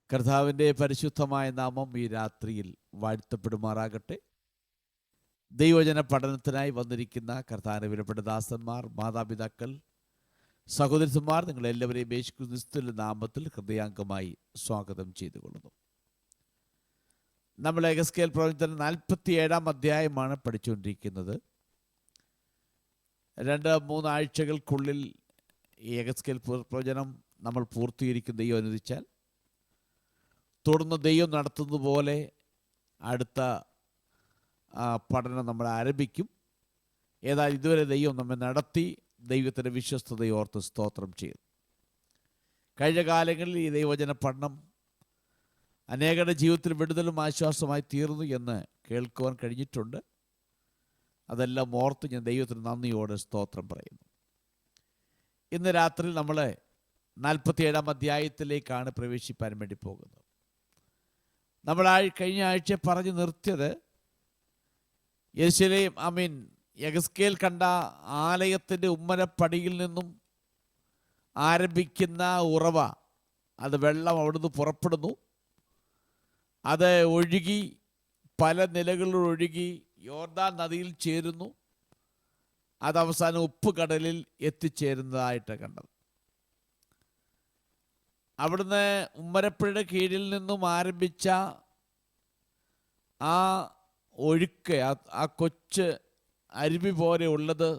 കർത്താവിൻ്റെ പരിശുദ്ധമായ നാമം ഈ രാത്രിയിൽ വാഴ്ത്തപ്പെടുമാറാകട്ടെ. ദൈവവചന പഠനത്തിനായി വന്നിരിക്കുന്ന കർത്താവിൻ്റെ വിലപ്പെട്ട ദാസന്മാർ, മാതാപിതാക്കൾ, സഹോദരന്മാർ, നിങ്ങളെല്ലാവരെയും യേശുക്രിസ്തുവിന്റെ നാമത്തിൽ ഹൃദയാംഗമായി സ്വാഗതം ചെയ്തുകൊള്ളുന്നു. നമ്മൾ എഹെസ്കേൽ പ്രവചനം 47 അധ്യായമാണ് പഠിച്ചുകൊണ്ടിരിക്കുന്നത്. 2-3 ആഴ്ചകൾക്കുള്ളിൽ ഈ എഹെസ്കേൽ പ്രവചനം നമ്മൾ പൂർത്തീകരിക്കും, ദൈവം അനുവദിച്ചാൽ. തുടർന്ന് ദൈവം നടത്തുന്നത് പോലെ അടുത്ത പഠനം നമ്മൾ ആരംഭിക്കും. ഏതായാലും ഇതുവരെ ദൈവം നമ്മെ നടത്തി, ദൈവത്തിൻ്റെ വിശ്വസ്തതയെ ഓർത്ത് സ്തോത്രം ചെയ്തു. കഴിഞ്ഞ കാലങ്ങളിൽ ഈ ദൈവവചന പഠനം അനേകരുടെ ജീവിതത്തിൽ വിടുതലും ആശ്വാസമായി തീർന്നു എന്ന് കേൾക്കുവാൻ കഴിഞ്ഞിട്ടുണ്ട്. അതെല്ലാം ഓർത്ത് ഞാൻ ദൈവത്തിന് നന്ദിയോടെ സ്തോത്രം പറയുന്നു. ഇന്ന് രാത്രി നമ്മൾ 47 അധ്യായത്തിലേക്കാണ് പ്രവേശിപ്പാൻ വേണ്ടി പോകുന്നത്. നമ്മൾ കഴിഞ്ഞ ആഴ്ച പറഞ്ഞു നിർത്തിയത് എഹെസ്കേൽ കണ്ട ആലയത്തിൻ്റെ ഉമ്മരപ്പടിയിൽ നിന്നും ആരംഭിക്കുന്ന ഉറവ, അത് വെള്ളം അവിടുന്ന് പുറപ്പെടുന്നു. അത് ഒഴുകി പല നിലകളിൽ ഒഴുകി യോർദാൻ നദിയിൽ ചേരുന്നു. അത് അവസാനം ഉപ്പുകടലിൽ എത്തിച്ചേരുന്നതായിട്ട് കണ്ടത്. അവിടുന്ന് ഉമ്മരപ്പുഴയുടെ കീഴിൽ നിന്നും ആരംഭിച്ച ആ ഒഴുക്ക്, ആ കൊച്ച് അരുവി പോലെ ഉള്ളത്,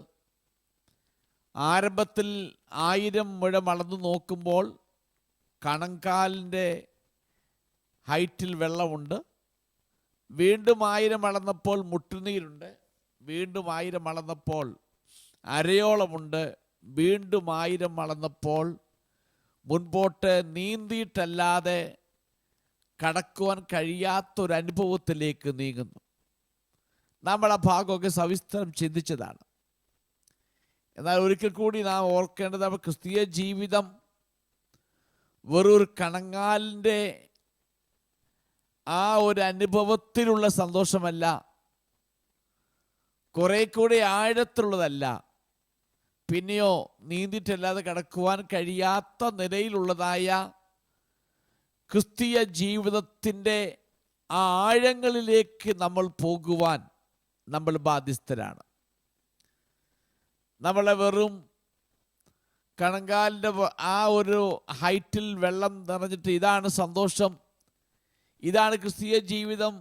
ആരംഭത്തിൽ 1000 മുഴം അളന്നു നോക്കുമ്പോൾ കണങ്കാലിൻ്റെ ഹൈറ്റിൽ വെള്ളമുണ്ട്. വീണ്ടും 1000 അളന്നപ്പോൾ മുട്ടുനീരുണ്ട്. വീണ്ടും 1000 അളന്നപ്പോൾ അരയോളമുണ്ട്. വീണ്ടും 1000 അളന്നപ്പോൾ മുൻപോട്ട് നീന്തിയിട്ടല്ലാതെ കടക്കുവാൻ കഴിയാത്തൊരനുഭവത്തിലേക്ക് നീങ്ങുന്നു. നമ്മൾ ആ ഭാഗമൊക്കെ സവിസ്തരം ചിന്തിച്ചതാണ്. എന്നാൽ ഒരിക്കൽ കൂടി നാം ഓർക്കേണ്ടത്, നമ്മൾ ക്രിസ്തീയ ജീവിതം വെറൊരു കണങ്ങാലിൻ്റെ ആ ഒരു അനുഭവത്തിലുള്ള സന്തോഷമല്ല, കുറെ കൂടി ആഴത്തിലുള്ളതല്ല, പിന്നെയോ നീന്തിയിട്ടല്ലാതെ കടക്കുവാൻ കഴിയാത്ത നിലയിലുള്ളതായ ക്രിസ്തീയ ജീവിതത്തിൻ്റെ ആ ആഴങ്ങളിലേക്ക് നമ്മൾ പോകുവാൻ നമ്മൾ ബാധ്യസ്ഥരാണ്. നമ്മളെ വെറും കണങ്കാലിൻ്റെ ആ ഒരു ഹൈറ്റിൽ വെള്ളം നിറഞ്ഞിട്ട് ഇതാണ് സന്തോഷം, ഇതാണ് ക്രിസ്തീയ ജീവിതം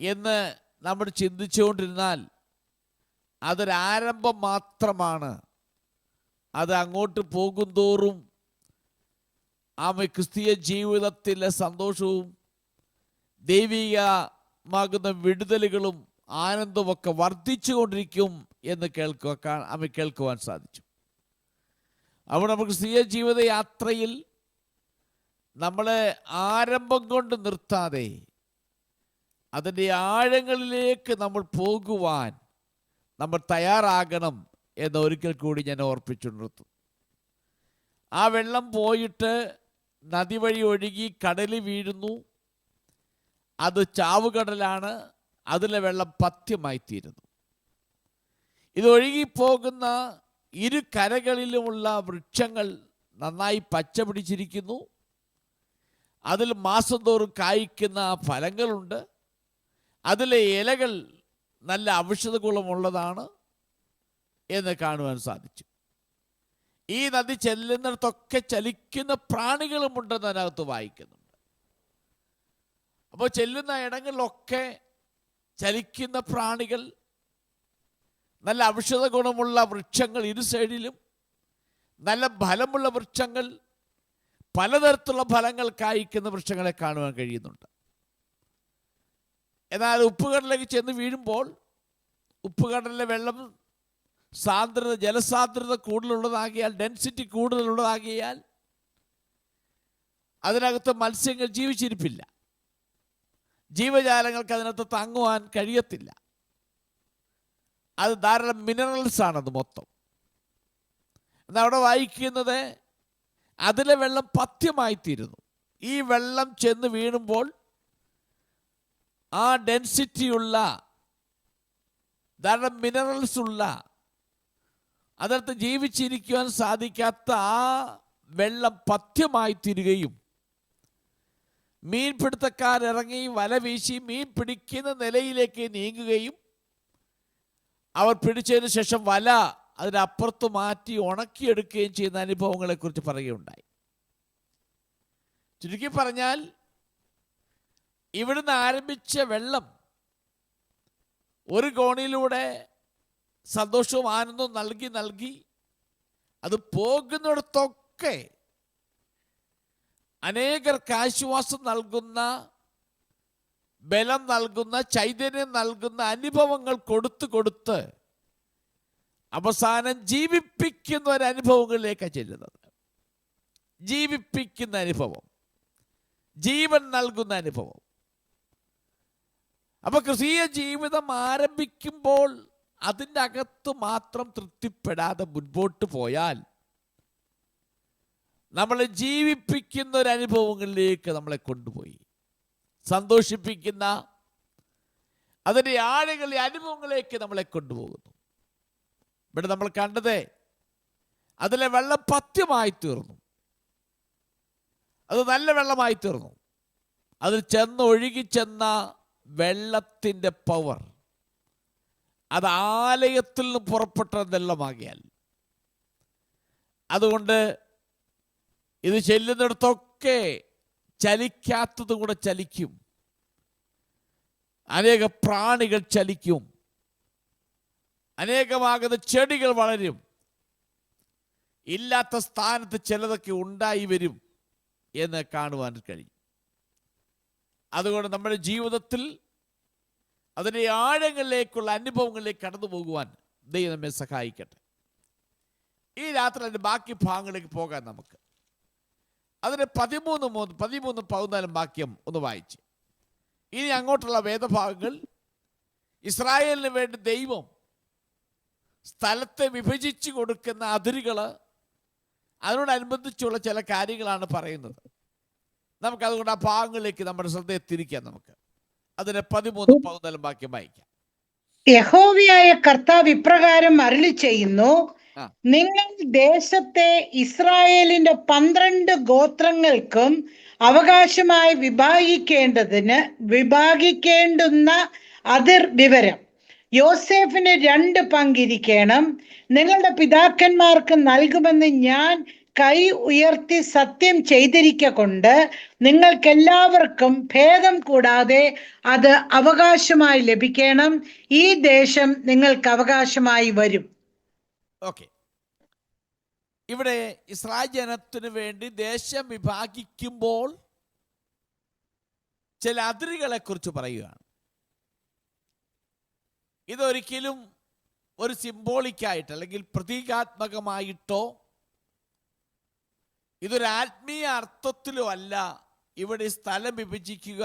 എന്ന് നമ്മൾ ചിന്തിച്ചുകൊണ്ടിരുന്നാൽ അതൊരാരംഭം മാത്രമാണ്. അത് അങ്ങോട്ട് പോകും തോറും ക്രിസ്തീയ ജീവിതത്തിലെ സന്തോഷവും ദൈവികമാകുന്ന വിടുതലുകളും ആനന്ദമൊക്കെ വർദ്ധിച്ചുകൊണ്ടിരിക്കും എന്ന് കേൾക്കുവാൻ സാധിച്ചു. അവിടെ നമ്മൾ ക്രിസ്തീയ ജീവിത യാത്രയിൽ നമ്മളെ ആരംഭം കൊണ്ട് നിർത്താതെ അതിൻ്റെ ആഴങ്ങളിലേക്ക് നമ്മൾ പോകുവാൻ നമ്മൾ തയ്യാറാകണം എന്ന് ഒരിക്കൽ കൂടി ഞാൻ ഓർപ്പിച്ചു നിർത്തും. ആ വെള്ളം പോയിട്ട് നദി വഴി ഒഴുകി കടലിൽ വീഴുന്നു. അത് ചാവുകടലാണ്. അതിലെ വെള്ളം പഥ്യമായിത്തീരുന്നു. ഇതൊഴുകിപ്പോകുന്ന ഇരു കരകളിലുമുള്ള വൃക്ഷങ്ങൾ നന്നായി പച്ച പിടിച്ചിരിക്കുന്നു. അതിൽ മാസം തോറും കായ്ക്കുന്ന ഫലങ്ങളുണ്ട്. അതിലെ ഇലകൾ നല്ല ഔഷധ ഗുണമുള്ളതാണ് എന്ന് കാണുവാൻ സാധിച്ചു. ഈ നദി ചെല്ലുന്നിടത്തൊക്കെ ചലിക്കുന്ന പ്രാണികളുമുണ്ടെന്ന് അതിനകത്ത് വായിക്കുന്നുണ്ട്. അപ്പോൾ ചെല്ലുന്ന ഇടങ്ങളിലൊക്കെ ചലിക്കുന്ന പ്രാണികൾ, നല്ല ഔഷധ ഗുണമുള്ള വൃക്ഷങ്ങൾ ഇരു സൈഡിലും, നല്ല ഫലമുള്ള വൃക്ഷങ്ങൾ, പലതരത്തിലുള്ള ഫലങ്ങൾ കായ്ക്കുന്ന വൃക്ഷങ്ങളെ കാണുവാൻ കഴിയുന്നുണ്ട്. എന്നാൽ ഉപ്പുകടലിലേക്ക് ചെന്ന് വീഴുമ്പോൾ ഉപ്പുകടലിലെ വെള്ളം ജലസാന്ദ്രത കൂടുതലുള്ളതാകിയാൽ, ഡെൻസിറ്റി കൂടുതലുള്ളതാകിയാൽ അതിനകത്ത് മത്സ്യങ്ങൾ ജീവിച്ചിരിപ്പില്ല. ജീവജാലങ്ങൾക്ക് അതിനകത്ത് താങ്ങുവാൻ കഴിയത്തില്ല. അത് ധാരാളം മിനറൽസ് ആണത് മൊത്തം. എന്നാൽ അവിടെ വായിക്കുന്നത് അതിലെ വെള്ളം പഥ്യമായിത്തീരുന്നു. ഈ വെള്ളം ചെന്ന് വീണുമ്പോൾ ആ ഡെൻസിറ്റിയുള്ള ധാരാളം മിനറൽസ് ഉള്ള, അതിനകത്ത് ജീവിച്ചിരിക്കുവാൻ സാധിക്കാത്ത ആ വെള്ളം പഥ്യമായി തീരുകയും മീൻപിടുത്തക്കാരിറങ്ങി വല വീശി മീൻ പിടിക്കുന്ന നിലയിലേക്ക് നീങ്ങുകയും അവർ പിടിച്ചതിന് ശേഷം വല അതിനപ്പുറത്ത് മാറ്റി ഉണക്കിയെടുക്കുകയും ചെയ്യുന്ന അനുഭവങ്ങളെക്കുറിച്ച് പറയുകയുണ്ടായി. ചുരുക്കി പറഞ്ഞാൽ ഇവിടുന്ന് ആരംഭിച്ച വെള്ളം ഒരു കോണിലൂടെ സന്തോഷവും ആനന്ദവും നൽകി അത് പോകുന്നിടത്തൊക്കെ അനേകർക്ക് ആശ്വാസം നൽകുന്ന, ബലം നൽകുന്ന, ചൈതന്യം നൽകുന്ന അനുഭവങ്ങൾ കൊടുത്ത് അവസാനം ജീവിപ്പിക്കുന്ന ഒരു അനുഭവങ്ങളിലേക്കാണ് ചെല്ലുന്നത്. ജീവിപ്പിക്കുന്ന അനുഭവം, ജീവൻ നൽകുന്ന അനുഭവം. അപ്പൊ ക്രിസ്തീയ ജീവിതം ആരംഭിക്കുമ്പോൾ അതിൻ്റെ അകത്ത് മാത്രം തൃപ്തിപ്പെടാതെ മുൻപോട്ട് പോയാൽ നമ്മളെ ജീവിപ്പിക്കുന്ന ഒരു അനുഭവങ്ങളിലേക്ക് നമ്മളെ കൊണ്ടുപോയി സന്തോഷിപ്പിക്കുന്ന അതിൻ്റെ ആഴങ്ങളിലെ അനുഭവങ്ങളിലേക്ക് നമ്മളെ കൊണ്ടുപോകുന്നു. ഇവിടെ നമ്മൾ കണ്ടത് അതിലെ വെള്ളം പഥ്യമായി തീർന്നു. അത് നല്ല വെള്ളമായി തീർന്നു. അതിൽ ഒഴുകിച്ചെന്ന വെള്ളത്തിൻ്റെ പവർ അത് ആലയത്തിൽ നിന്ന് പുറപ്പെട്ട വെള്ളമാകിയാൽ, അതുകൊണ്ട് ഇത് ചെല്ലുന്നിടത്തൊക്കെ ചലിക്കാത്തതും കൂടെ ചലിക്കും. അനേക പ്രാണികൾ ചലിക്കും, അനേകമാകുന്ന ചെടികൾ വളരും, ഇല്ലാത്ത സ്ഥാനത്ത് ചിലതൊക്കെ ഉണ്ടായി വരും എന്ന് കാണുവാൻ കഴിയും. അതുകൊണ്ട് നമ്മുടെ ജീവിതത്തിൽ അതിൻ്റെ ആഴങ്ങളിലേക്കുള്ള അനുഭവങ്ങളിലേക്ക് കടന്നു പോകുവാൻ ദൈവം നമ്മെ സഹായിക്കട്ടെ. ഈ രാത്രി അതിൻ്റെ ബാക്കി ഭാഗങ്ങളിലേക്ക് പോകാൻ നമുക്ക് അതിൻ്റെ 13-14 വാക്യം ഒന്ന് വായിച്ച് ഇനി അങ്ങോട്ടുള്ള വേദഭാഗങ്ങൾ ഇസ്രായേലിന് വേണ്ടി ദൈവം സ്ഥലത്തെ വിഭജിച്ച് കൊടുക്കുന്ന അതിരുകൾ, അതിനോടനുബന്ധിച്ചുള്ള ചില കാര്യങ്ങളാണ് പറയുന്നത്. നമുക്കതുകൊണ്ട് ആ ഭാഗങ്ങളിലേക്ക് നമ്മുടെ ശ്രദ്ധയെ തിരിക്കാം. നമുക്ക് അതിനെ 13-14 വാക്യം വായിക്കാം. യഹോവയായ കർത്താവ് ഇപ്രകാരം അരുളി ചെയ്യുന്നു, നിങ്ങൾ ദേശത്തെ ഇസ്രായേലിന്റെ 12 ഗോത്രങ്ങൾക്കും അവകാശമായി വിഭാഗിക്കേണ്ടുന്ന അതിർ വിവരം യോസേഫിന് 2 പങ്കിരിക്കണം. നിങ്ങളുടെ പിതാക്കന്മാർക്ക് നൽകുമെന്ന് ഞാൻ കൈ ഉയർത്തി സത്യം ചെയ്തിരിക്കൊണ്ട് നിങ്ങൾക്കെല്ലാവർക്കും ഭേദം കൂടാതെ അത് അവകാശമായി ലഭിക്കണം. ഈ ദേശം നിങ്ങൾക്ക് അവകാശമായി വരും. ഓക്കെ, ഇവിടെ ഇസ്രായേൽ ജനത്തിനു വേണ്ടി ദേശം വിഭാഗിക്കുമ്പോൾ ചില അതിരുകളെ കുറിച്ച് പറയുകയാണ്. ഇതൊരിക്കലും ഒരു സിംബോളിക്കായിട്ട് അല്ലെങ്കിൽ പ്രതീകാത്മകമായിട്ടോ ഇതൊരു ആത്മീയ അർത്ഥത്തിലോ അല്ല. ഇവിടെ സ്ഥലം വിഭജിക്കുക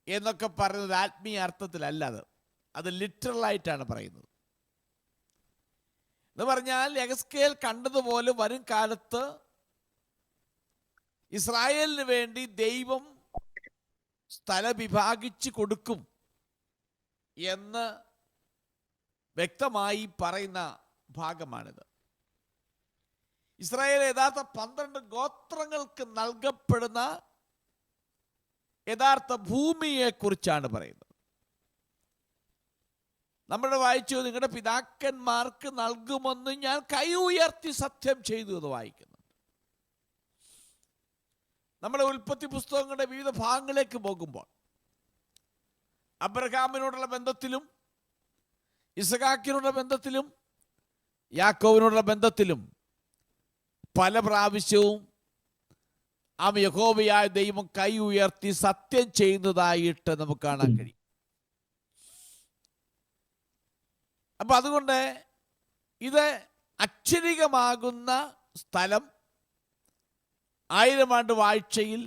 എന്നൊക്കെ പറയുന്നത് ആത്മീയ അർത്ഥത്തിലല്ല. അത് ലിറ്ററലായിട്ടാണ് പറയുന്നത്. എന്ന് പറഞ്ഞാൽ യെഹെസ്കേൽ കണ്ടതുപോലെ വരും കാലത്ത് ഇസ്രായേലിന് വേണ്ടി ദൈവം സ്ഥലം വിഭാഗിച്ചു കൊടുക്കും എന്ന് വ്യക്തമായി പറയുന്ന ഭാഗമാണിത്. ഇസ്രായേൽ യഥാർത്ഥ 12 ഗോത്രങ്ങൾക്ക് നൽകപ്പെടുന്ന യഥാർത്ഥ ഭൂമിയെ കുറിച്ചാണ് പറയുന്നത്. നമ്മൾ വായിച്ചു, നിങ്ങളുടെ പിതാക്കന്മാർക്ക് നൽകുമെന്ന് ഞാൻ കൈ ഉയർത്തി സത്യം ചെയ്തു എന്ന് വായിക്കുന്നു. നമ്മുടെ ഉൽപ്പത്തി പുസ്തകങ്ങളുടെ വിവിധ ഭാഗങ്ങളിലേക്ക് പോകുമ്പോൾ അബ്രഹാമിനോടുള്ള ബന്ധത്തിലും ഇസഹാക്കിനോടുള്ള ബന്ധത്തിലും യാക്കോബിനോടുള്ള ബന്ധത്തിലും പല പ്രാവശ്യവും ആ യഹോവയായ ദൈവം കൈ ഉയർത്തി സത്യം ചെയ്യുന്നതായിട്ട് നമുക്ക് കാണാൻ കഴിയും. അപ്പൊ അതുകൊണ്ട് ഇത് അക്ഷരികമാകുന്ന സ്ഥലം 1000 ആണ്ട് വാഴ്ചയിൽ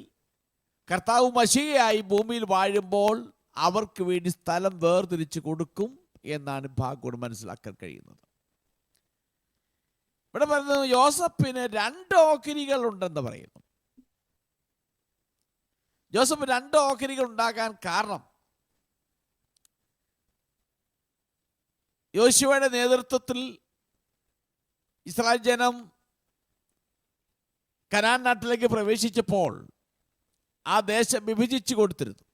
കർത്താവ് മശീഹയായി ഭൂമിയിൽ വാഴുമ്പോൾ അവർക്ക് വേണ്ടി സ്ഥലം വേർതിരിച്ചു കൊടുക്കും എന്നാണ് ഭാഗം മനസ്സിലാക്കാൻ കഴിയുന്നത്. ഇവിടെ പറയുന്നത് യോസഫിന് 2 ഓഹരികൾ ഉണ്ടെന്ന് പറയുന്നു. യോസഫ് 2 ഓഹരികൾ ഉണ്ടാകാൻ കാരണം യോശുവയുടെ നേതൃത്വത്തിൽ ഇസ്രായേൽ ജനം കനാൻ നാട്ടിലേക്ക് പ്രവേശിച്ചപ്പോൾ ആ ദേശം വിഭജിച്ചു കൊടുത്തിരുന്നു.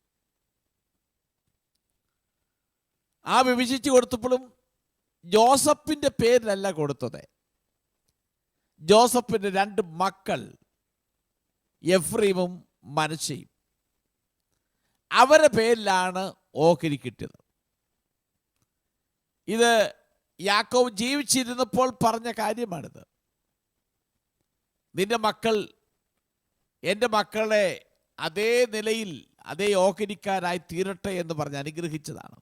ആ വിഭജിച്ചു കൊടുത്തപ്പോഴും ജോസഫിന്റെ പേരിലല്ല കൊടുത്തത്. ജോസഫിന്റെ 2 മക്കൾ എഫ്രീമും മനശ്ശെയും, അവരുടെ പേരിലാണ് ഓഹരി കിട്ടിയത്. ഇത് യാക്കോബ് ജീവിച്ചിരുന്നപ്പോൾ പറഞ്ഞ കാര്യമാണിത്. നിന്റെ മക്കൾ എൻ്റെ മക്കളെ അതേ നിലയിൽ അതേ ഓഹരിക്കാരായി തീരട്ടെ എന്ന് പറഞ്ഞ് അനുഗ്രഹിച്ചതാണ്.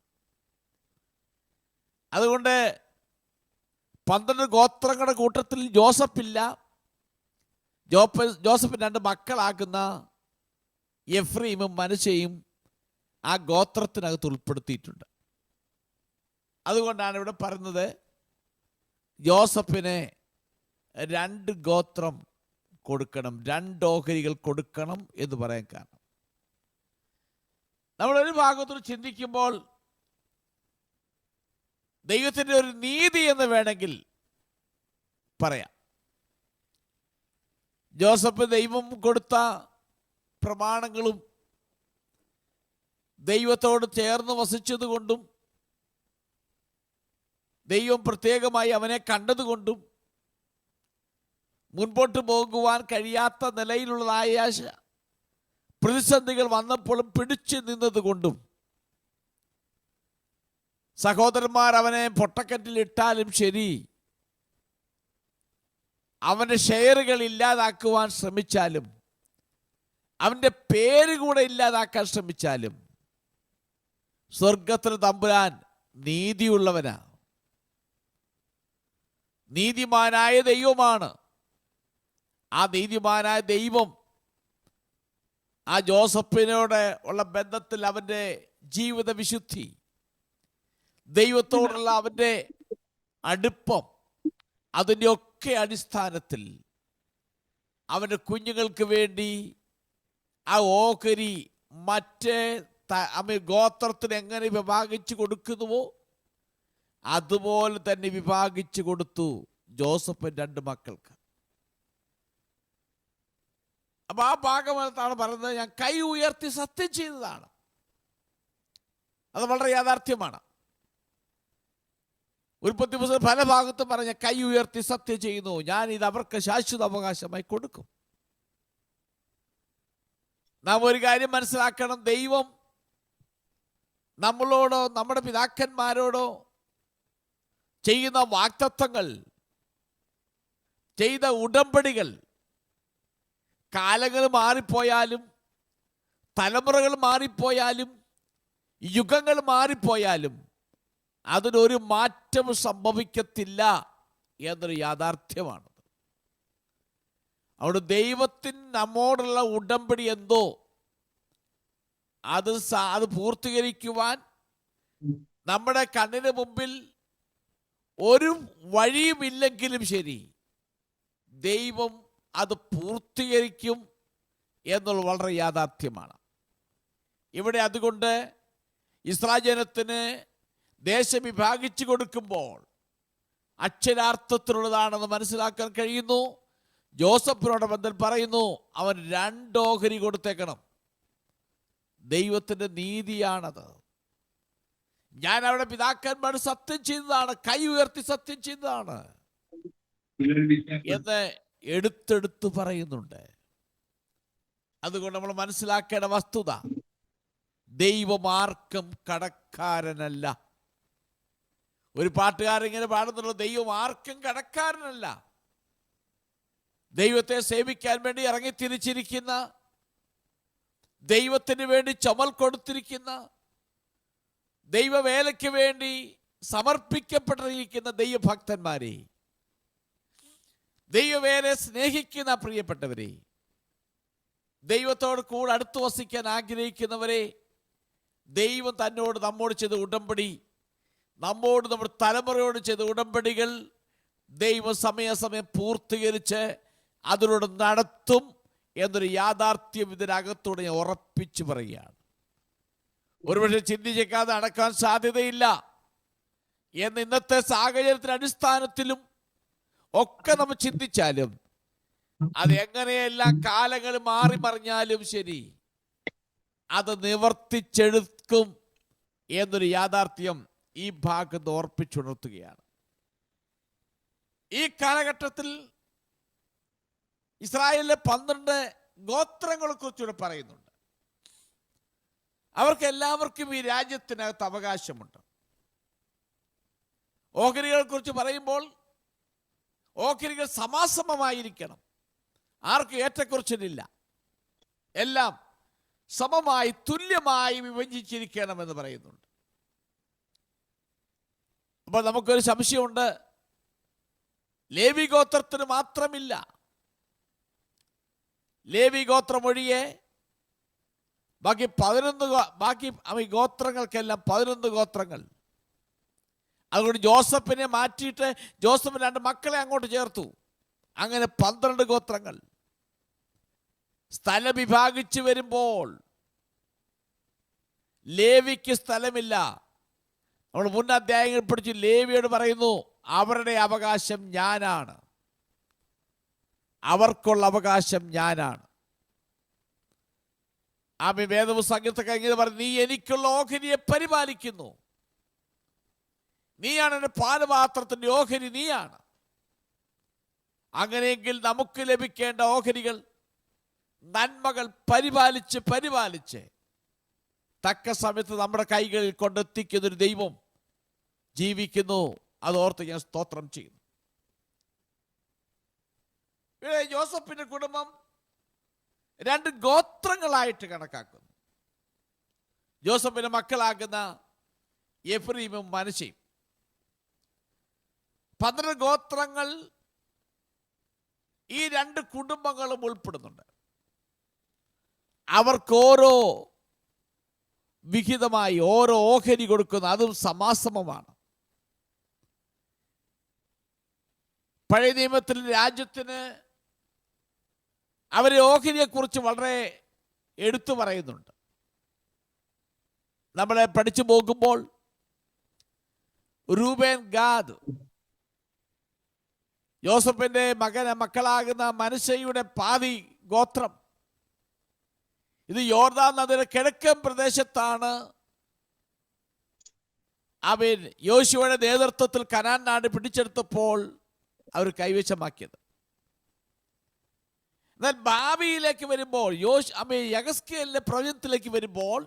അതുകൊണ്ട് 12 ഗോത്രങ്ങളുടെ കൂട്ടത്തിൽ ജോസഫില്ല. ജോസഫിന് 2 മക്കളാകുന്ന എഫ്രീമും മനശ്ശെയും ആ ഗോത്രത്തിനകത്ത് ഉൾപ്പെടുത്തിയിട്ടുണ്ട്. അതുകൊണ്ടാണ് ഇവിടെ പറയുന്നത് ജോസഫിന് 2 ഗോത്രം കൊടുക്കണം, 2 ഓഹരികൾ കൊടുക്കണം എന്ന് പറയാൻ കാരണം, നമ്മളൊരു ഭാഗത്തോട് ചിന്തിക്കുമ്പോൾ ദൈവത്തിൻ്റെ ഒരു നീതി എന്ന് വേണമെങ്കിൽ പറയാം. ജോസഫ് ദൈവം കൊടുത്ത പ്രമാണങ്ങളും ദൈവത്തോട് ചേർന്ന് വസിച്ചതുകൊണ്ടും ദൈവം പ്രത്യേകമായി അവനെ കണ്ടതുകൊണ്ടും മുൻപോട്ട് പോകുവാൻ കഴിയാത്ത നിലയിലുള്ളതായ പ്രതിസന്ധികൾ വന്നപ്പോഴും പിടിച്ചു നിന്നതുകൊണ്ടും സഹോദരന്മാർ അവനെ പൊട്ടക്കറ്റിൽ ഇട്ടാലും ശരി, അവൻ്റെ ഷെയറുകൾ ഇല്ലാതാക്കുവാൻ ശ്രമിച്ചാലും, അവൻ്റെ പേര് കൂടെ ഇല്ലാതാക്കാൻ ശ്രമിച്ചാലും, സ്വർഗത്തിൽ തമ്പുരാൻ നീതിയുള്ളവനാ, നീതിമാനായ ദൈവമാണ്. ആ നീതിമാനായ ദൈവം ആ ജോസഫിനോട് ഉള്ള ബന്ധത്തിൽ അവൻ്റെ ജീവിത വിശുദ്ധി, ദൈവത്തോടുള്ള അവൻ്റെ അടുപ്പം, അതിൻ്റെ ഒക്കെ അടിസ്ഥാനത്തിൽ അവൻ്റെ കുഞ്ഞുങ്ങൾക്ക് വേണ്ടി ആ ഓഹരി മറ്റേ ഗോത്രത്തിന് എങ്ങനെ വിഭാഗിച്ചു കൊടുക്കുന്നുവോ അതുപോലെ തന്നെ വിഭാഗിച്ചു കൊടുത്തു ജോസഫിന് 2 മക്കൾക്ക്. അപ്പൊ ആ ഭാഗത്താണ് പറയുന്നത്, ഞാൻ കൈ ഉയർത്തി സത്യം ചെയ്തതാണ്. അത് വളരെ യാഥാർത്ഥ്യമാണ്. ഉൽപ്പത്തി പുസ്തകം പല ഭാഗത്തും പറഞ്ഞ കൈ ഉയർത്തി സത്യം ചെയ്യുന്നു, ഞാൻ ഇത് അവർക്ക് ശാശ്വത അവകാശമായി കൊടുക്കും. നാം ഒരു കാര്യം മനസ്സിലാക്കണം, ദൈവം നമ്മളോടോ നമ്മുടെ പിതാക്കന്മാരോടോ ചെയ്യുന്ന വാഗ്ദത്തങ്ങൾ, ചെയ്ത ഉടമ്പടികൾ, കാലങ്ങൾ മാറിപ്പോയാലും തലമുറകൾ മാറിപ്പോയാലും യുഗങ്ങൾ മാറിപ്പോയാലും അതിനൊരു മാറ്റം സംഭവിക്കത്തില്ല എന്നൊരു യാഥാർത്ഥ്യമാണ്. അവിടെ ദൈവത്തിന് നമ്മോടുള്ള ഉടമ്പടി എന്തോ അത് പൂർത്തീകരിക്കുവാൻ നമ്മുടെ കണ്ണിന് മുമ്പിൽ ഒരു വഴിയുമില്ലെങ്കിലും ശരി, ദൈവം അത് പൂർത്തീകരിക്കും എന്നുള്ള വളരെ യാഥാർത്ഥ്യമാണ്. ഇവിടെ അതുകൊണ്ട് ഇസ്രായേൽ ജനത്തിന് ദേശം വിഭാഗിച്ചു കൊടുക്കുമ്പോൾ അക്ഷരാർത്ഥത്തിലുള്ളതാണെന്ന് മനസ്സിലാക്കാൻ കഴിയുന്നു. ജോസഫിനോട് ബന്ധം പറയുന്നു, അവൻ 2 ഓഹരി കൊടുത്തേക്കണം. ദൈവത്തിൻ്റെ നീതിയാണത്. ഞാൻ അവിടെ പിതാക്കന്മാർ സത്യം ചെയ്തതാണ്, കൈ ഉയർത്തി സത്യം ചെയ്തതാണ് എന്ന് എടുത്തെടുത്ത് പറയുന്നുണ്ട്. അതുകൊണ്ട് നമ്മൾ മനസ്സിലാക്കേണ്ട വസ്തുത, ദൈവം ആർക്കും കടക്കാരനല്ല. ഒരു പാട്ടുകാരൻ ഇങ്ങനെ പാടുന്നുള്ളൂ, ദൈവം ആർക്കും കടക്കാരനല്ല. ദൈവത്തെ സേവിക്കാൻ വേണ്ടി ഇറങ്ങിത്തിരിച്ചിരിക്കുന്ന, ദൈവത്തിന് വേണ്ടി ചുമൽ കൊടുത്തിരിക്കുന്ന, ദൈവവേലയ്ക്ക് വേണ്ടി സമർപ്പിക്കപ്പെട്ടിരിക്കുന്ന ദൈവഭക്തന്മാരെ, ദൈവവേലയെ സ്നേഹിക്കുന്ന പ്രിയപ്പെട്ടവരെ, ദൈവത്തോട് കൂടെ അടുത്ത് വസിക്കാൻ ആഗ്രഹിക്കുന്നവരെ, ദൈവം തന്നോട് നമ്മോട് ചെയ്ത ഉടമ്പടി, നമ്മോട് നമ്മുടെ തലമുറയോട് ചെയ്ത ഉടമ്പടികൾ ദൈവം സമയാസമയം പൂർത്തീകരിച്ച് അതിലൂടെ നടത്തും എന്നൊരു യാഥാർത്ഥ്യം ഇതിനകത്തൂടെ ഞാൻ ഉറപ്പിച്ചു പറയുകയാണ്. ഒരുപക്ഷെ ചിന്തിച്ചേക്കാതെ നടക്കാൻ സാധ്യതയില്ല എന്ന് ഇന്നത്തെ സാഹചര്യത്തിന്റെ അടിസ്ഥാനത്തിലും ഒക്കെ നമ്മൾ ചിന്തിച്ചാലും, അത് എങ്ങനെയെല്ലാം കാലങ്ങൾ മാറി മറിഞ്ഞാലും ശരി, അത് നിവർത്തിച്ചെടുക്കും എന്നൊരു യാഥാർത്ഥ്യം ഈ ഭാഗത്ത് ഓർപ്പിച്ചുണർത്തുകയാണ്. ഈ കാലഘട്ടത്തിൽ ഇസ്രായേലിലെ 12 ഗോത്രങ്ങളെ കുറിച്ചുകൂടെ പറയുന്നുണ്ട്. അവർക്ക് എല്ലാവർക്കും ഈ രാജ്യത്തിനകത്ത് അവകാശമുണ്ട്. ഓഹരികളെ കുറിച്ച് പറയുമ്പോൾ ഓഹരികൾ സമാസമമായിരിക്കണം, ആർക്കും ഏറ്റക്കുറച്ചിലില്ല, എല്ലാം സമമായി തുല്യമായി വിഭജിച്ചിരിക്കണമെന്ന് പറയുന്നുണ്ട്. അപ്പോൾ നമുക്കൊരു സംശയമുണ്ട്, ലേവി ഗോത്രത്തിന് മാത്രമില്ല. ലേവി ഗോത്രം ഒഴികെ ബാക്കി ഗോത്രങ്ങൾക്കെല്ലാം 11 ഗോത്രങ്ങൾ. അതുകൊണ്ട് ജോസഫിനെ മാറ്റിയിട്ട് ജോസഫ് 2 മക്കളെ അങ്ങോട്ട് ചേർത്തു. അങ്ങനെ 12 ഗോത്രങ്ങൾ. സ്ഥലം വിഭാഗിച്ചു വരുമ്പോൾ ലേവിക്ക് സ്ഥലമില്ല. നമ്മൾ മുൻ അധ്യായങ്ങൾ പഠിച്ചു. ലേവിയോട് പറയുന്നു, അവരുടെ അവകാശം ഞാനാണ്, അവർക്കുള്ള അവകാശം ഞാനാണ്. ആമി വേദപുസ്തകത്തൊക്കെ ഇങ്ങനെ പറഞ്ഞു, നീ എനിക്കുള്ള ഓഹരിയെ പരിപാലിക്കുന്നു, നീയാണ് എൻ്റെ പാനപാത്രത്തിൻ്റെ ഓഹരി, നീയാണ്. അങ്ങനെയെങ്കിൽ നമുക്ക് ലഭിക്കേണ്ട ഓഹരികൾ, നന്മകൾ പരിപാലിച്ച് തക്ക സമയത്ത് നമ്മുടെ കൈകളിൽ കൊണ്ടെത്തിക്കുന്നൊരു ദൈവം ജീവിക്കുന്നു. അതോർത്ത് ഞാൻ സ്തോത്രം ചെയ്യുന്നു. ഇവിടെ ജോസഫിന്റെ കുടുംബം 2 ഗോത്രങ്ങളായിട്ട് കണക്കാക്കുന്നു. ജോസഫിന്റെ മക്കളാകുന്ന എഫ്രീമും മനശ്ശെയും. 12 ഗോത്രങ്ങൾ ഈ 2 കുടുംബങ്ങളും ഉൾപ്പെടുന്നുണ്ട്. അവർക്ക് ഓരോ വിഹിതമായി ഓരോ ഓഹരി കൊടുക്കുന്നു, അതും സമാസമമാണ്. പഴയ നിയമത്തിൽ രാജ്യത്തിന് അവരെ ഓഹരിയെക്കുറിച്ച് വളരെ എടുത്തു പറയുന്നുണ്ട്. നമ്മളെ പഠിച്ചു പോകുമ്പോൾ രൂബേൻ, ഗാദ്, യോസഫിന്റെ മക്കളാകുന്ന മനശ്ശെയുടെ പാതി ഗോത്രം, ഇത് യോർദാൻ നദിയുടെ കിഴക്കൻ പ്രദേശത്താണ് അവൻ യോശുവയുടെ നേതൃത്വത്തിൽ കനാൻ നാട് പിടിച്ചെടുത്തപ്പോൾ അവർ കൈവശമാക്കിയത്. എന്നാൽ ഭാവിയിലേക്ക് വരുമ്പോൾ യഹസ്കേലിന്റെ പ്രവചനത്തിലേക്ക് വരുമ്പോൾ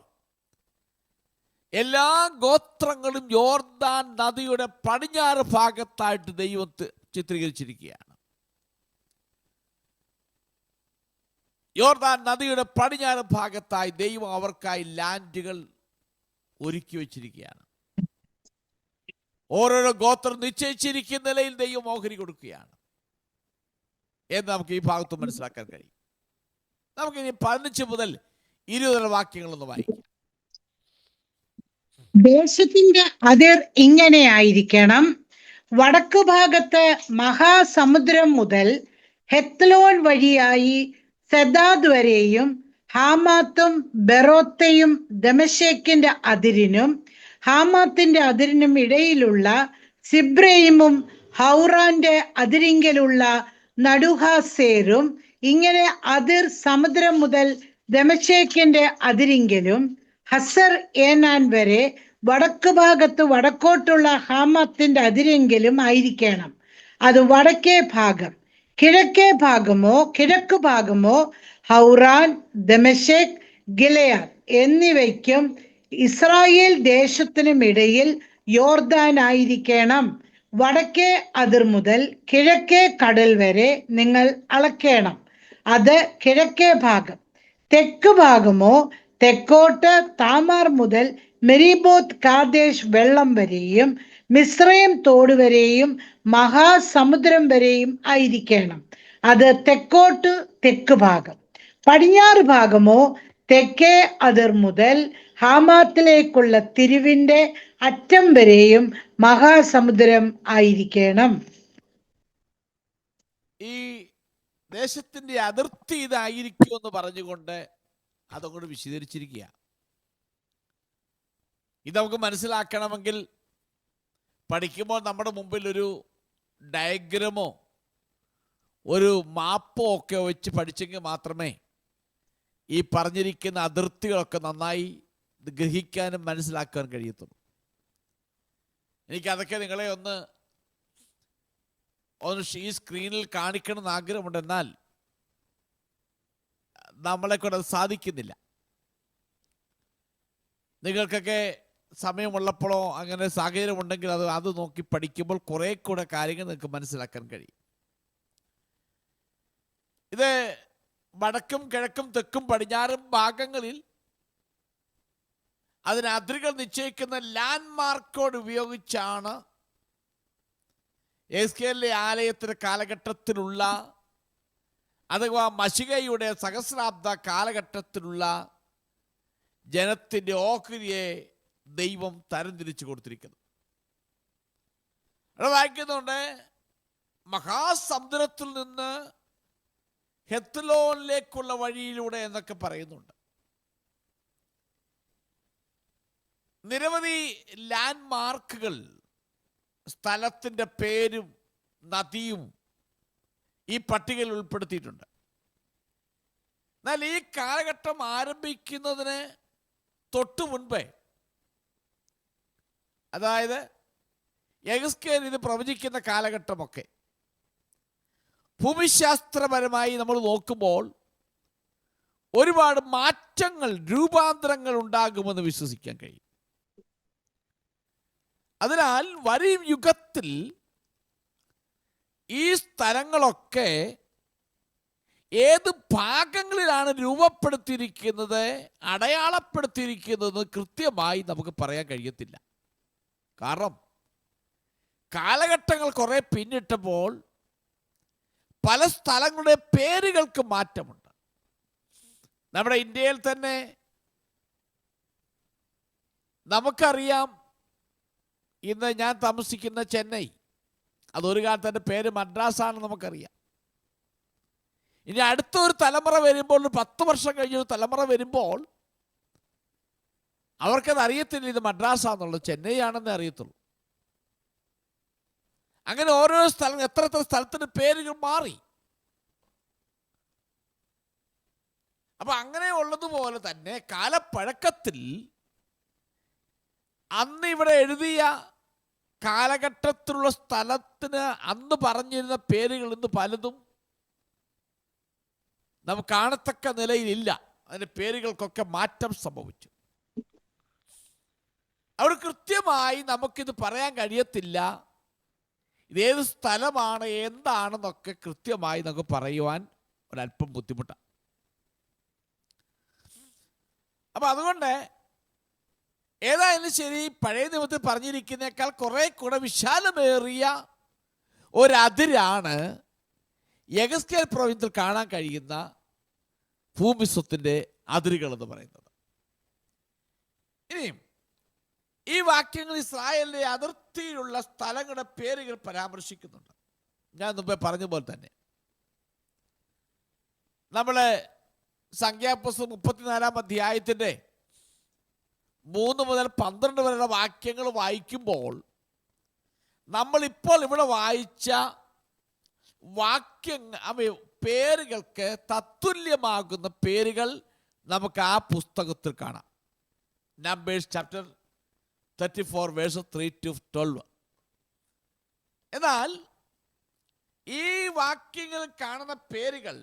എല്ലാ ഗോത്രങ്ങളും യോർദാൻ നദിയുടെ പടിഞ്ഞാറ് ഭാഗത്തായിട്ട് ദൈവം ചിത്രീകരിച്ചിരിക്കുകയാണ്. യോർദാൻ നദിയുടെ പടിഞ്ഞാറ് ഭാഗത്തായി ദൈവം അവർക്കായി ലാൻഡുകൾ ഒരുക്കി വച്ചിരിക്കുകയാണ്. ഓരോരോ ഗോത്രം നിശ്ചയിച്ചിരിക്കുന്ന നിലയിൽ ദൈവം ഓഹരി കൊടുക്കുകയാണ് എന്ന് നമുക്ക് ഈ ഭാഗത്ത് മനസ്സിലാക്കാൻ കഴിയും. നമുക്കിനി 15 മുതൽ 20 വാക്യങ്ങളൊന്ന് വായിക്കാം. ദേശത്തിന്റെ അതിർ ഇങ്ങനെ ആയിരിക്കണം: വടക്കു ഭാഗത്ത് മഹാസമുദ്രം മുതൽ ഹെത്ലോൻ വഴിയായി സെദാദ് വരെയും, ഹാമാത്തും ബെറോത്തയും ദമശേക്കിന്റെ അതിരിനും ഹാമാത്തിന്റെ അതിരിനും ഇടയിലുള്ള സിബ്രയിമും ഹൗറാന്റെ അതിരിങ്കലുള്ള നടുഹാസേരും, ഇങ്ങനെ അതിർ സമുദ്രം മുതൽ ദമശേക്കിന്റെ അതിരിങ്കലും ഹസർ ഏനാൻ വരെ വടക്ക് ഭാഗത്ത് വടക്കോട്ടുള്ള ഹാമാത്തിന്റെ അതിരെങ്കിലും ആയിരിക്കണം. അത് വടക്കേ ഭാഗം. കിഴക്ക് ഭാഗമോ ഹൗറാൻ, ദമശേക്, ഗിലെയാദ് എന്നിവയ്ക്കും ഇസ്രായേൽ ദേശത്തിനും ഇടയിൽ യോർദാൻ ആയിരിക്കണം. വടക്കേ അതിർ മുതൽ കിഴക്കേ കടൽ വരെ നിങ്ങൾ അളക്കണം. അത് കിഴക്കേ ഭാഗം. തെക്ക് ഭാഗമോ തെക്കോട്ട് താമാർ മുതൽ മെരിബോത്ത് കാദേശ് വെള്ളം വരെയും മിസ്രയീം തോട് വരെയും മഹാസമുദ്രം വരെയും ആയിരിക്കണം. അത് തെക്കോട്ട് തെക്ക് ഭാഗം. പടിഞ്ഞാറ് ഭാഗമോ തെക്കേ അതിർ മുതൽ ഹാമാത്തിലേക്കുള്ള തിരിവിന്റെ അറ്റം വരെയും മഹാസമുദ്രം ആയിരിക്കണം. ഈ ദേശത്തിന്റെ അതിർത്തി ഇതായിരിക്കും എന്ന് പറഞ്ഞുകൊണ്ട് അതങ്ങോട്ട് വിശദീകരിച്ചിരിക്കുക. ഇത് നമുക്ക് മനസ്സിലാക്കണമെങ്കിൽ പഠിക്കുമ്പോൾ നമ്മുടെ മുമ്പിൽ ഒരു ഡയഗ്രമോ ഒരു മാപ്പോ ഒക്കെ വെച്ച് പഠിച്ചെങ്കിൽ മാത്രമേ ഈ പറഞ്ഞിരിക്കുന്ന അതിർത്തികളൊക്കെ നന്നായി ഗ്രഹിക്കാനും മനസ്സിലാക്കാൻ കഴിയത്തുള്ളൂ. എനിക്കതൊക്കെ നിങ്ങളെ ഒന്ന് ഈ സ്ക്രീനിൽ കാണിക്കണമെന്ന് ആഗ്രഹമുണ്ട്. എന്നാൽ നമ്മളെ കൊണ്ട് അത് സാധിക്കുന്നില്ല. നിങ്ങൾക്കൊക്കെ സമയമുള്ളപ്പോഴോ അങ്ങനെ സാഹചര്യമുണ്ടെങ്കിൽ അത് നോക്കി പഠിക്കുമ്പോൾ കുറേ കൂടെ കാര്യങ്ങൾ നിങ്ങൾക്ക് മനസ്സിലാക്കാൻ കഴിയും. ഇത് വടക്കും കിഴക്കും തെക്കും പടിഞ്ഞാറും ഭാഗങ്ങളിൽ അതിന് അതിരുകൾ നിശ്ചയിക്കുന്ന ലാൻഡ് മാർക്കോട് ഉപയോഗിച്ചാണ് എസ്കേലിലെ ആലയത്തിന്റെ കാലഘട്ടത്തിലുള്ള അഥവാ മശികയുടെ സഹസ്രാബ്ദ കാലഘട്ടത്തിലുള്ള ജനത്തിന്റെ ഓഹരിയെ ദൈവം തരംതിരിച്ചു കൊടുത്തിരിക്കുന്നു. അവിടെ വായിക്കുന്നുണ്ട്, മഹാസമുദ്രത്തിൽ നിന്ന് ഹെത്ലോനിലേക്കുള്ള വഴിയിലൂടെ എന്നൊക്കെ പറയുന്നുണ്ട്. നിരവധി ലാൻഡ് മാർക്കുകൾ, സ്ഥലത്തിൻ്റെ പേരും നദിയും ഈ പട്ടികയിൽ ഉൾപ്പെടുത്തിയിട്ടുണ്ട്. എന്നാൽ ഈ കാലഘട്ടം ആരംഭിക്കുന്നതിന് തൊട്ടു മുൻപേ, അതായത് യെഹെസ്കേൽ ഇത് പ്രവചിക്കുന്ന കാലഘട്ടമൊക്കെ ഭൂമിശാസ്ത്രപരമായി നമ്മൾ നോക്കുമ്പോൾ ഒരുപാട് മാറ്റങ്ങൾ, രൂപാന്തരങ്ങൾ ഉണ്ടാകുമെന്ന് വിശ്വസിക്കാൻ കഴിയും. അതിനാൽ വരും യുഗത്തിൽ ഈ സ്ഥലങ്ങളൊക്കെ ഏത് ഭാഗങ്ങളിലാണ് രൂപപ്പെടുത്തിയിരിക്കുന്നത്, അടയാളപ്പെടുത്തിയിരിക്കുന്നത് കൃത്യമായി നമുക്ക് പറയാൻ കഴിയത്തില്ല. കാരണം കാലഘട്ടങ്ങൾ കുറെ പിന്നിട്ടപ്പോൾ പല സ്ഥലങ്ങളുടെ പേരുകൾക്ക് മാറ്റമുണ്ട്. നമ്മുടെ ഇന്ത്യയിൽ തന്നെ നമുക്കറിയാം, ഇന്ന് ഞാൻ താമസിക്കുന്ന ചെന്നൈ, അതൊരു കാലത്ത് എൻ്റെ പേര് മദ്രാസാണെന്ന് നമുക്കറിയാം. ഇനി അടുത്ത ഒരു തലമുറ വരുമ്പോൾ, ഒരു 10 വർഷം കഴിഞ്ഞൊരു തലമുറ വരുമ്പോൾ അവർക്കത് അറിയത്തില്ല ഇത് മദ്രാസാന്നുള്ളത്, ചെന്നൈ ആണെന്നേ അറിയത്തുള്ളൂ. അങ്ങനെ ഓരോ സ്ഥലം, എത്ര സ്ഥലത്തിന് പേരുകൾ മാറി. അപ്പൊ അങ്ങനെ ഉള്ളതുപോലെ തന്നെ കാലപ്പഴക്കത്തിൽ അന്ന് ഇവിടെ എഴുതിയ കാലഘട്ടത്തിലുള്ള സ്ഥലത്തിന് അന്ന് പറഞ്ഞിരുന്ന പേരുകൾ ഇന്ന് പലതും നമുക്ക് കാണത്തക്ക നിലയിലില്ല. അതിന്റെ പേരുകൾക്കൊക്കെ മാറ്റം സംഭവിച്ചു. അവിടെ കൃത്യമായി നമുക്കിത് പറയാൻ കഴിയത്തില്ല. ഇതേത് സ്ഥലമാണ്, എന്താണെന്നൊക്കെ കൃത്യമായി നമുക്ക് പറയുവാൻ ഒരല്പം ബുദ്ധിമുട്ടാണ്. അപ്പൊ അതുകൊണ്ട് ഏതായാലും ശരി, പഴയ നിയമത്തിൽ പറഞ്ഞിരിക്കുന്നേക്കാൾ കുറെ കൂടെ വിശാലമേറിയ ഒരതിരാണ് യെഹെസ്കേൽ പ്രവചനത്തിൽ കാണാൻ കഴിയുന്ന ഭൂമിസ്വത്തിന്റെ അതിരുകൾ എന്ന് പറയുന്നത്. ഇനിയും ഈ വാക്യങ്ങൾ ഇസ്രായേലിന്റെ അതിർത്തിയിലുള്ള സ്ഥലങ്ങളുടെ പേരുകൾ പരാമർശിക്കുന്നുണ്ട്. ഞാൻ മുമ്പേ പറഞ്ഞ പോലെ തന്നെ നമ്മള് സംഖ്യാപുസ്തകം 34-ാം അധ്യായത്തിന്റെ 3 മുതൽ 12 വരെയുള്ള വാക്യങ്ങൾ വായിക്കുമ്പോൾ നമ്മളിപ്പോൾ ഇവിടെ വായിച്ച പേരുകൾക്ക് തത്തുല്യമാകുന്ന പേരുകൾ നമുക്ക് ആ പുസ്തകത്തിൽ കാണാം. Numbers chapter 34 verse 3 to 12. എന്നാൽ ഈ വാക്യങ്ങളിൽ കാണുന്ന പേരുകൾ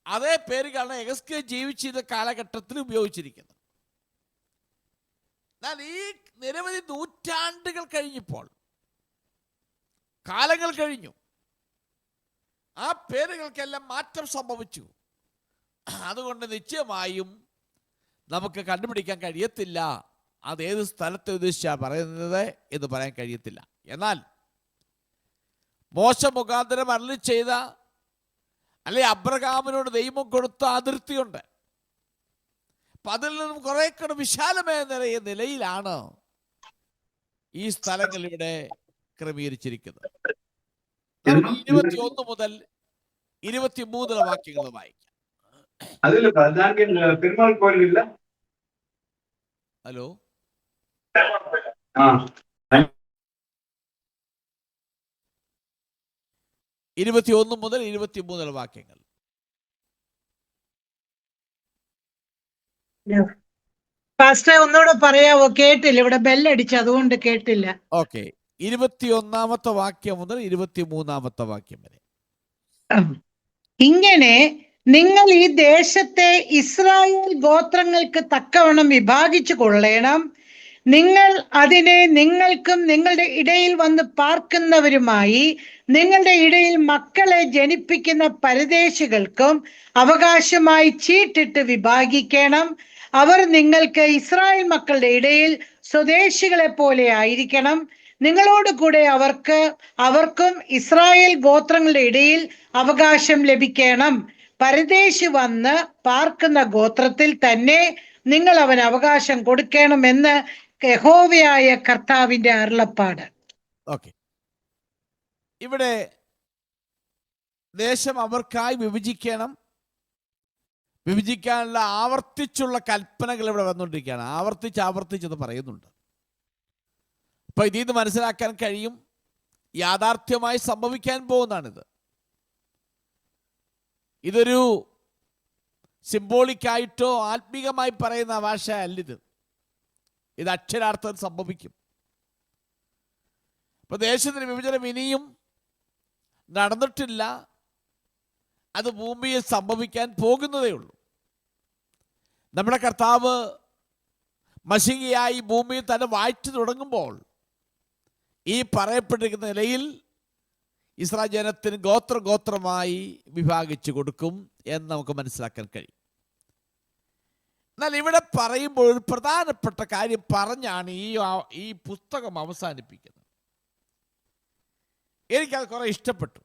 അതേ പേരുകളാണ് യെഹെസ്കേൽ ജീവിച്ചിരുന്ന കാലഘട്ടത്തിൽ ഉപയോഗിച്ചിരിക്കുന്നത്. എന്നാൽ ഈ നിരവധി നൂറ്റാണ്ടുകൾ കഴിഞ്ഞപ്പോൾ, കാലങ്ങൾ കഴിഞ്ഞു, ആ പേരുകൾക്കെല്ലാം മാറ്റം സംഭവിച്ചു. അതുകൊണ്ട് നിശ്ചയമായും നമുക്ക് കണ്ടുപിടിക്കാൻ കഴിയത്തില്ല അതേത് സ്ഥലത്തെ ഉദ്ദേശിച്ചാണ് പറയുന്നത് എന്ന് പറയാൻ കഴിയത്തില്ല. എന്നാൽ മോശ മുഖാന്തരം അരുളി ചെയ്ത, അല്ലെ അബ്രഹാമിനോട് ദൈവം കൊടുത്ത അതിർത്തിയുണ്ട്. അപ്പൊ അതിൽ നിന്നും കുറെ കൂടെ വിശാലമായ നിലയിലാണ് ഈ സ്ഥലങ്ങൾ ഇവിടെ ക്രമീകരിച്ചിരിക്കുന്നത്. 21 മുതൽ 23 വാക്യങ്ങൾ വായിക്കാം. ഹലോ, 21 മുതൽ 23 വാക്യങ്ങൾ. പാസ്റ്റർ ഒന്നുകൂടെ പറയാവോ? കേട്ടില്ല, ഇവിടെ ബെല്ലടിച്ചു, അതുകൊണ്ട് കേട്ടില്ല. ഓക്കെ, 21 വാക്യം മുതൽ 23 വാക്യം വരെ. ഇങ്ങനെ നിങ്ങൾ ഈ ദേശത്തെ ഇസ്രായേൽ ഗോത്രങ്ങൾക്ക് തക്കവണ്ണം വിഭാഗിച്ചു കൊള്ളേണം. നിങ്ങൾ അതിനെ നിങ്ങൾക്കും നിങ്ങളുടെ ഇടയിൽ വന്ന് പാർക്കുന്നവരുമായി നിങ്ങളുടെ ഇടയിൽ മക്കളെ ജനിപ്പിക്കുന്ന പരദേശികൾക്കും അവകാശമായി ചീട്ടിട്ട് വിഭാഗിക്കണം. അവർ നിങ്ങൾക്ക് ഇസ്രായേൽ മക്കളുടെ ഇടയിൽ സ്വദേശികളെ പോലെ ആയിരിക്കണം. നിങ്ങളോട് കൂടെ അവർക്കും ഇസ്രായേൽ ഗോത്രങ്ങളുടെ ഇടയിൽ അവകാശം ലഭിക്കണം. പരദേശി വന്ന് പാർക്കുന്ന ഗോത്രത്തിൽ തന്നെ നിങ്ങൾ അവന് അവകാശം കൊടുക്കണമെന്ന് യഹോവയായ കർത്താവിന്റെ അരുളപ്പാട്. ഓക്കെ, ഇവിടെ ദേശം അവർക്കായി വിഭജിക്കണം. വിഭജിക്കാനുള്ള ആവർത്തിച്ചുള്ള കൽപ്പനകൾ ഇവിടെ വന്നുകൊണ്ടിരിക്കുകയാണ്. ആവർത്തിച്ചത് പറയുന്നുണ്ട്. അപ്പൊ ഇതിൽ നിന്ന് മനസ്സിലാക്കാൻ കഴിയും, യാഥാർത്ഥ്യമായി സംഭവിക്കാൻ പോകുന്നതാണിത്. ഇതൊരു സിംബോളിക്കായിട്ടോ ആത്മീകമായി പറയുന്ന ഭാഷ അല്ലിത്. ഇത് അക്ഷരാർത്ഥം സംഭവിക്കും. അപ്പൊ ദേശത്തിന് വിഭജനം ഇനിയും നടന്നിട്ടില്ല. അത് ഭൂമിയിൽ സംഭവിക്കാൻ പോകുന്നതേ ഉള്ളൂ. നമ്മുടെ കർത്താവ് മശിഹയായി ഭൂമിയിൽ തന്നെ വാഴ്ച തുടങ്ങുമ്പോൾ ഈ പറയപ്പെട്ടിരിക്കുന്ന നിലയിൽ ഇസ്രായേൽ ജനത്തിന് ഗോത്രമായി വിഭാഗിച്ചു കൊടുക്കും എന്ന് നമുക്ക് മനസ്സിലാക്കാൻ കഴിയും. എന്നാൽ ഇവിടെ പറയുമ്പോൾ ഒരു പ്രധാനപ്പെട്ട കാര്യം പറഞ്ഞാണ് ഈ പുസ്തകം അവസാനിപ്പിക്കുന്നത്. എനിക്കത് കുറെ ഇഷ്ടപ്പെട്ടു.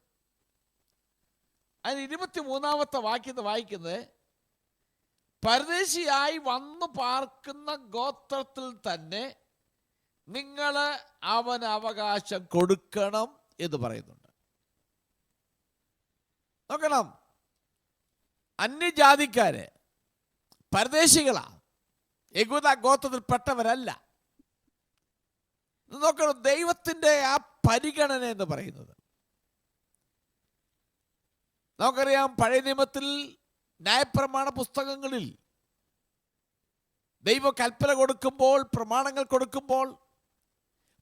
അതിന് 23 വാക്യത്തെ വായിക്കുന്നത്, പരദേശിയായി വന്നു പാർക്കുന്ന ഗോത്രത്തിൽ തന്നെ നിങ്ങൾ അവന് അവകാശം കൊടുക്കണം എന്ന് പറയുന്നുണ്ട്. നോക്കണം, അന്യജാതിക്കാര് പരദേശികളാ, യഹൂദ ഗോത്രത്തിൽപ്പെട്ടവരല്ല. നോക്കണം, ദൈവത്തിന്റെ ആ പരിഗണന എന്ന് പറയുന്നത് നമുക്കറിയാം. പഴയ നിയമത്തിൽ ന്യായപ്രമാണ പുസ്തകങ്ങളിൽ ദൈവ കൽപ്പന കൊടുക്കുമ്പോൾ, പ്രമാണങ്ങൾ കൊടുക്കുമ്പോൾ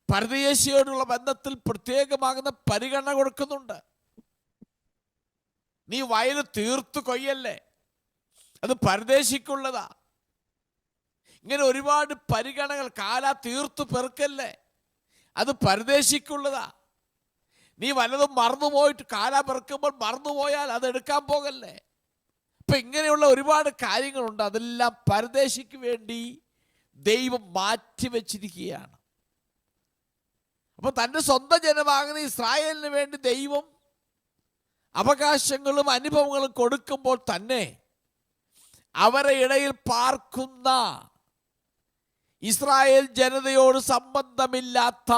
പരദേശിയോടുള്ള ബന്ധത്തിൽ പ്രത്യേകമാകുന്ന പരിഗണന കൊടുക്കുന്നുണ്ട്. നീ വയൽ തീർത്തു കൊയ്യല്ലേ, അത് പരദേശിക്കുള്ളതാ. ഇങ്ങനെ ഒരുപാട് പരിഗണനകൾ. കാല തീർത്തു പെറുക്കല്ലേ, അത് പരദേശിക്കുള്ളതാ. നീ വല്ലതും മറന്നുപോയിട്ട് കാല പെറുക്കുമ്പോൾ മറന്നുപോയാൽ അത് എടുക്കാൻ പോകല്ലേ. ഇപ്പൊ ഇങ്ങനെയുള്ള ഒരുപാട് കാര്യങ്ങളുണ്ട്. അതെല്ലാം പരദേശിക്ക് വേണ്ടി ദൈവം മാറ്റിവെച്ചിരിക്കുകയാണ്. അപ്പൊ തൻ്റെ സ്വന്തം ജനമാകുന്ന ഇസ്രായേലിന് വേണ്ടി ദൈവം അവകാശങ്ങളും അനുഭവങ്ങളും കൊടുക്കുമ്പോൾ തന്നെ അവരെ ഇടയിൽ പാർക്കുന്ന ഇസ്രായേൽ ജനതയോട് സംബന്ധമില്ലാത്ത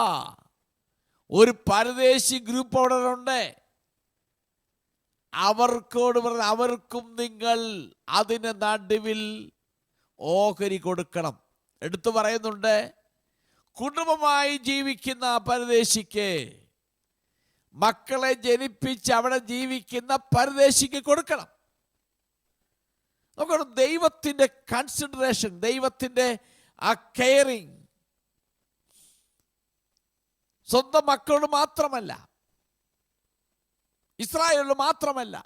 ഒരു പരദേശി ഗ്രൂപ്പ് അവിടെ ഉണ്ട്. അവർക്കോട് പറഞ്ഞ, അവർക്കും നിങ്ങൾ അതിന് നടുവിൽ ഓഹരി കൊടുക്കണം. എടുത്തു പറയുന്നുണ്ട്, കുടുംബമായി ജീവിക്കുന്ന പരദേശിക്ക്, മക്കളെ ജനിപ്പിച്ച് അവിടെ ജീവിക്കുന്ന പരദേശിക്ക് കൊടുക്കണം. നോക്കണം, ദൈവത്തിന്റെ കൺസിഡറേഷൻ, ദൈവത്തിന്റെ ആ കെയറിങ് സ്വന്തം മക്കളോട് മാത്രമല്ല, ഇസ്രായേലിൽ മാത്രമല്ല,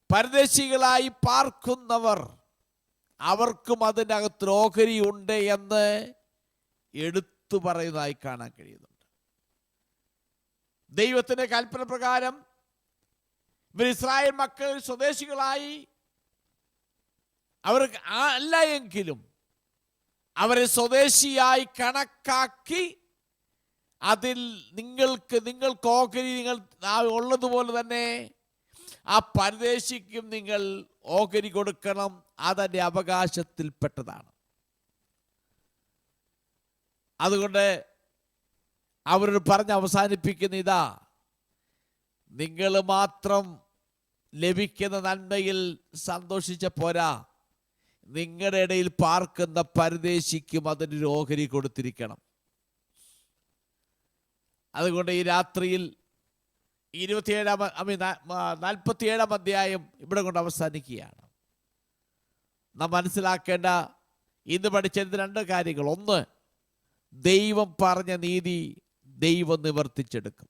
പരദേശികളായി പാർക്കുന്നവർ അവർക്കും അതിനകത്ത് ഓഹരി ഉണ്ട് എന്ന് എടുത്തു പറയുന്നതായി കാണാൻ കഴിയുന്നുണ്ട്. ദൈവത്തിന്റെ കൽപ്പന പ്രകാരം ഇവർ ഇസ്രായേൽ മക്കൾ സ്വദേശികളായി അവർ അല്ല എങ്കിലും അവരെ സ്വദേശിയായി കണക്കാക്കി അതിൽ നിങ്ങൾക്ക് ഓഹരി നിങ്ങൾ ഉള്ളതുപോലെ തന്നെ ആ പരദേശിക്കും നിങ്ങൾ ഓഹരി കൊടുക്കണം. അതിൻ്റെ അവകാശത്തിൽപ്പെട്ടതാണ്. അതുകൊണ്ട് അവരോട് പറഞ്ഞ് അവസാനിപ്പിക്കുന്ന ഇതാ, നിങ്ങൾ മാത്രം ലഭിക്കുന്ന നന്മയിൽ സന്തോഷിച്ച പോരാ, നിങ്ങളുടെ ഇടയിൽ പാർക്കുന്ന പരദേശിക്കും അതിനൊരു ഓഹരി കൊടുത്തിരിക്കണം. അതുകൊണ്ട് ഈ രാത്രിയിൽ 47 അധ്യായം ഇവിടെ കൊണ്ട് അവസാനിക്കുകയാണ്. നാം മനസ്സിലാക്കേണ്ട ഇന്ന് പഠിച്ചത് രണ്ട് കാര്യങ്ങൾ. ഒന്ന്, ദൈവം പറഞ്ഞ നീതി ദൈവം നിവർത്തിച്ചെടുക്കും.